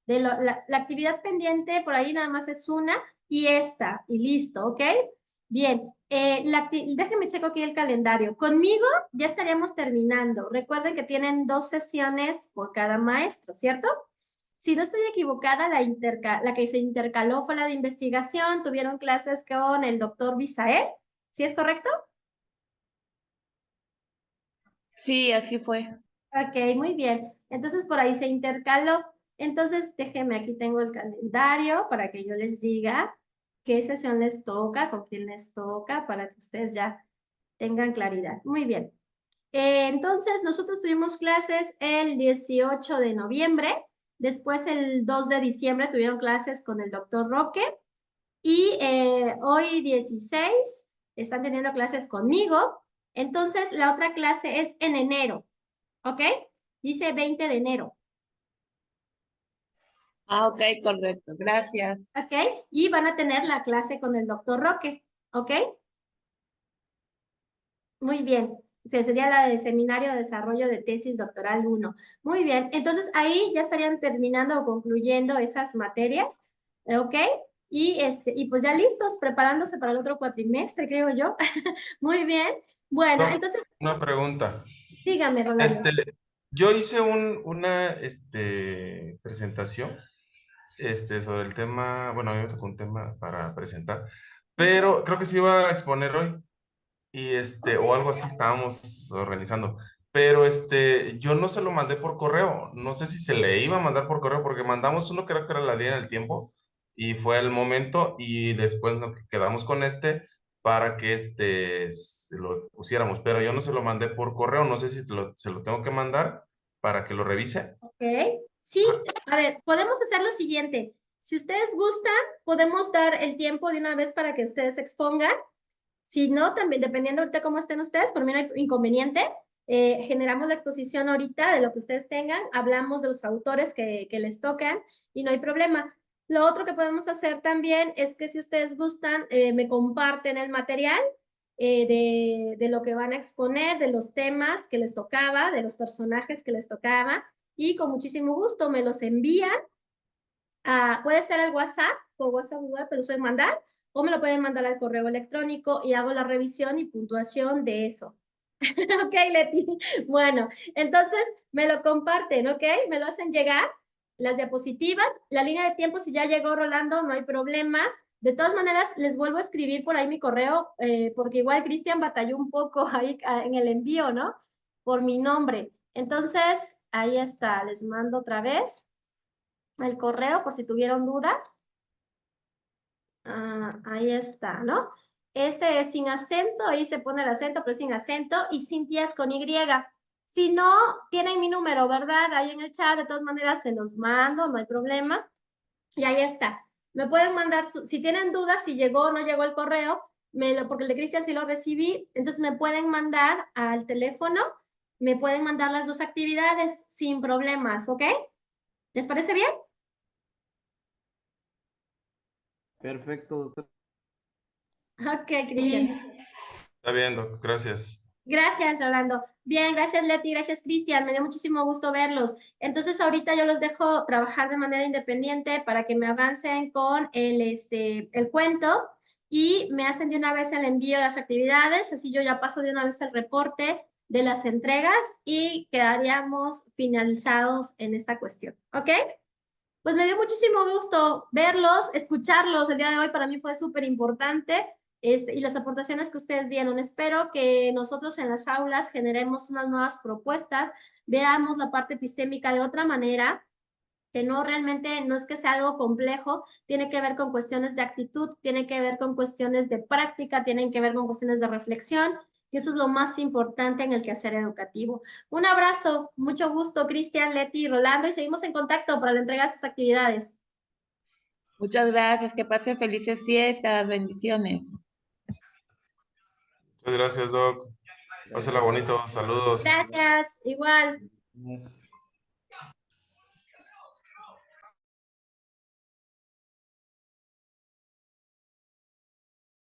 la actividad pendiente, por ahí nada más es una y esta, y listo, ¿ok? Bien, déjenme checo aquí el calendario. Conmigo ya estaríamos terminando. Recuerden que tienen 2 sesiones por cada maestro, ¿cierto? Si no estoy equivocada, la que se intercaló fue la de investigación. Tuvieron clases con el doctor Bisael, ¿sí es correcto? Sí, así fue. Ok, muy bien. Entonces por ahí se intercaló. Entonces déjenme, aquí tengo el calendario para que yo les diga qué sesión les toca, con quién les toca, para que ustedes ya tengan claridad. Muy bien. Entonces nosotros tuvimos clases el 18 de noviembre, después el 2 de diciembre tuvieron clases con el doctor Roque y hoy 16 están teniendo clases conmigo. Entonces la otra clase es en enero. ¿Ok? Dice 20 de enero. Ah, ok, correcto. Gracias. ¿Ok? Y van a tener la clase con el doctor Roque. ¿Ok? Muy bien. Sería la del Seminario de Desarrollo de Tesis Doctoral 1. Muy bien. Entonces ahí ya estarían terminando o concluyendo esas materias. ¿Ok? Y pues ya listos, preparándose para el otro cuatrimestre, creo yo. Muy bien. Bueno, Doc, entonces, una pregunta. dígame, Rolando. Este, yo hice una presentación sobre el tema, bueno, a mí me tocó un tema para presentar, pero creo que se iba a exponer hoy y o algo así estábamos organizando. Pero yo no se lo mandé por correo, no sé si se le iba a mandar por correo porque mandamos uno, creo que era la línea del tiempo y fue el momento y después nos quedamos con para que se lo pusiéramos, pero yo no se lo mandé por correo, no sé si se lo tengo que mandar para que lo revise. Ok, sí, a ver, podemos hacer lo siguiente. Si ustedes gustan, podemos dar el tiempo de una vez para que ustedes expongan. Si no, también dependiendo ahorita cómo estén ustedes, por mí no hay inconveniente. Generamos la exposición ahorita de lo que ustedes tengan, hablamos de los autores que les tocan y no hay problema. Lo otro que podemos hacer también es que si ustedes gustan, me comparten el material de lo que van a exponer, de los temas que les tocaba, de los personajes que les tocaba, y con muchísimo gusto me los envían. Puede ser al WhatsApp, por WhatsApp web, pero los pueden mandar, o me lo pueden mandar al correo electrónico y hago la revisión y puntuación de eso. Ok, Leti. Bueno, entonces me lo comparten, ¿ok? Me lo hacen llegar, las diapositivas, la línea de tiempo, si ya llegó Rolando, no hay problema. De todas maneras, les vuelvo a escribir por ahí mi correo, porque igual Cristian batalló un poco ahí en el envío, ¿no? Por mi nombre. Entonces, ahí está, les mando otra vez el correo por si tuvieron dudas. Ahí está, ¿no? Este es sin acento, ahí se pone el acento, pero sin acento, y Cintia es con Y. Si no, tienen mi número, ¿verdad? Ahí en el chat, de todas maneras, se los mando, no hay problema. Y ahí está. Me pueden mandar, si tienen dudas, si llegó o no llegó el correo, porque el de Cristian sí lo recibí, entonces me pueden mandar al teléfono, me pueden mandar las 2 actividades sin problemas, ¿ok? ¿Les parece bien? Perfecto, doctor. Ok, Cristian. Sí, Está bien, Doc, gracias. Gracias, Rolando. Bien, gracias, Leti, gracias, Cristian. Me dio muchísimo gusto verlos. Entonces, ahorita yo los dejo trabajar de manera independiente para que me avancen con el cuento y me hacen de una vez el envío de las actividades. Así yo ya paso de una vez el reporte de las entregas y quedaríamos finalizados en esta cuestión. ¿Ok? Pues me dio muchísimo gusto verlos, escucharlos. El día de hoy para mí fue súper importante, y las aportaciones que ustedes dieron. Espero que nosotros en las aulas generemos unas nuevas propuestas, veamos la parte epistémica de otra manera, que no realmente no es que sea algo complejo, tiene que ver con cuestiones de actitud, tiene que ver con cuestiones de práctica, tienen que ver con cuestiones de reflexión, y eso es lo más importante en el quehacer educativo. Un abrazo, mucho gusto, Cristian, Leti y Rolando, y seguimos en contacto para la entrega de sus actividades. muchas gracias. Que pasen felices fiestas. Bendiciones. Muchas gracias, Doc. Pásala bonito. Saludos. Gracias, igual. Yes.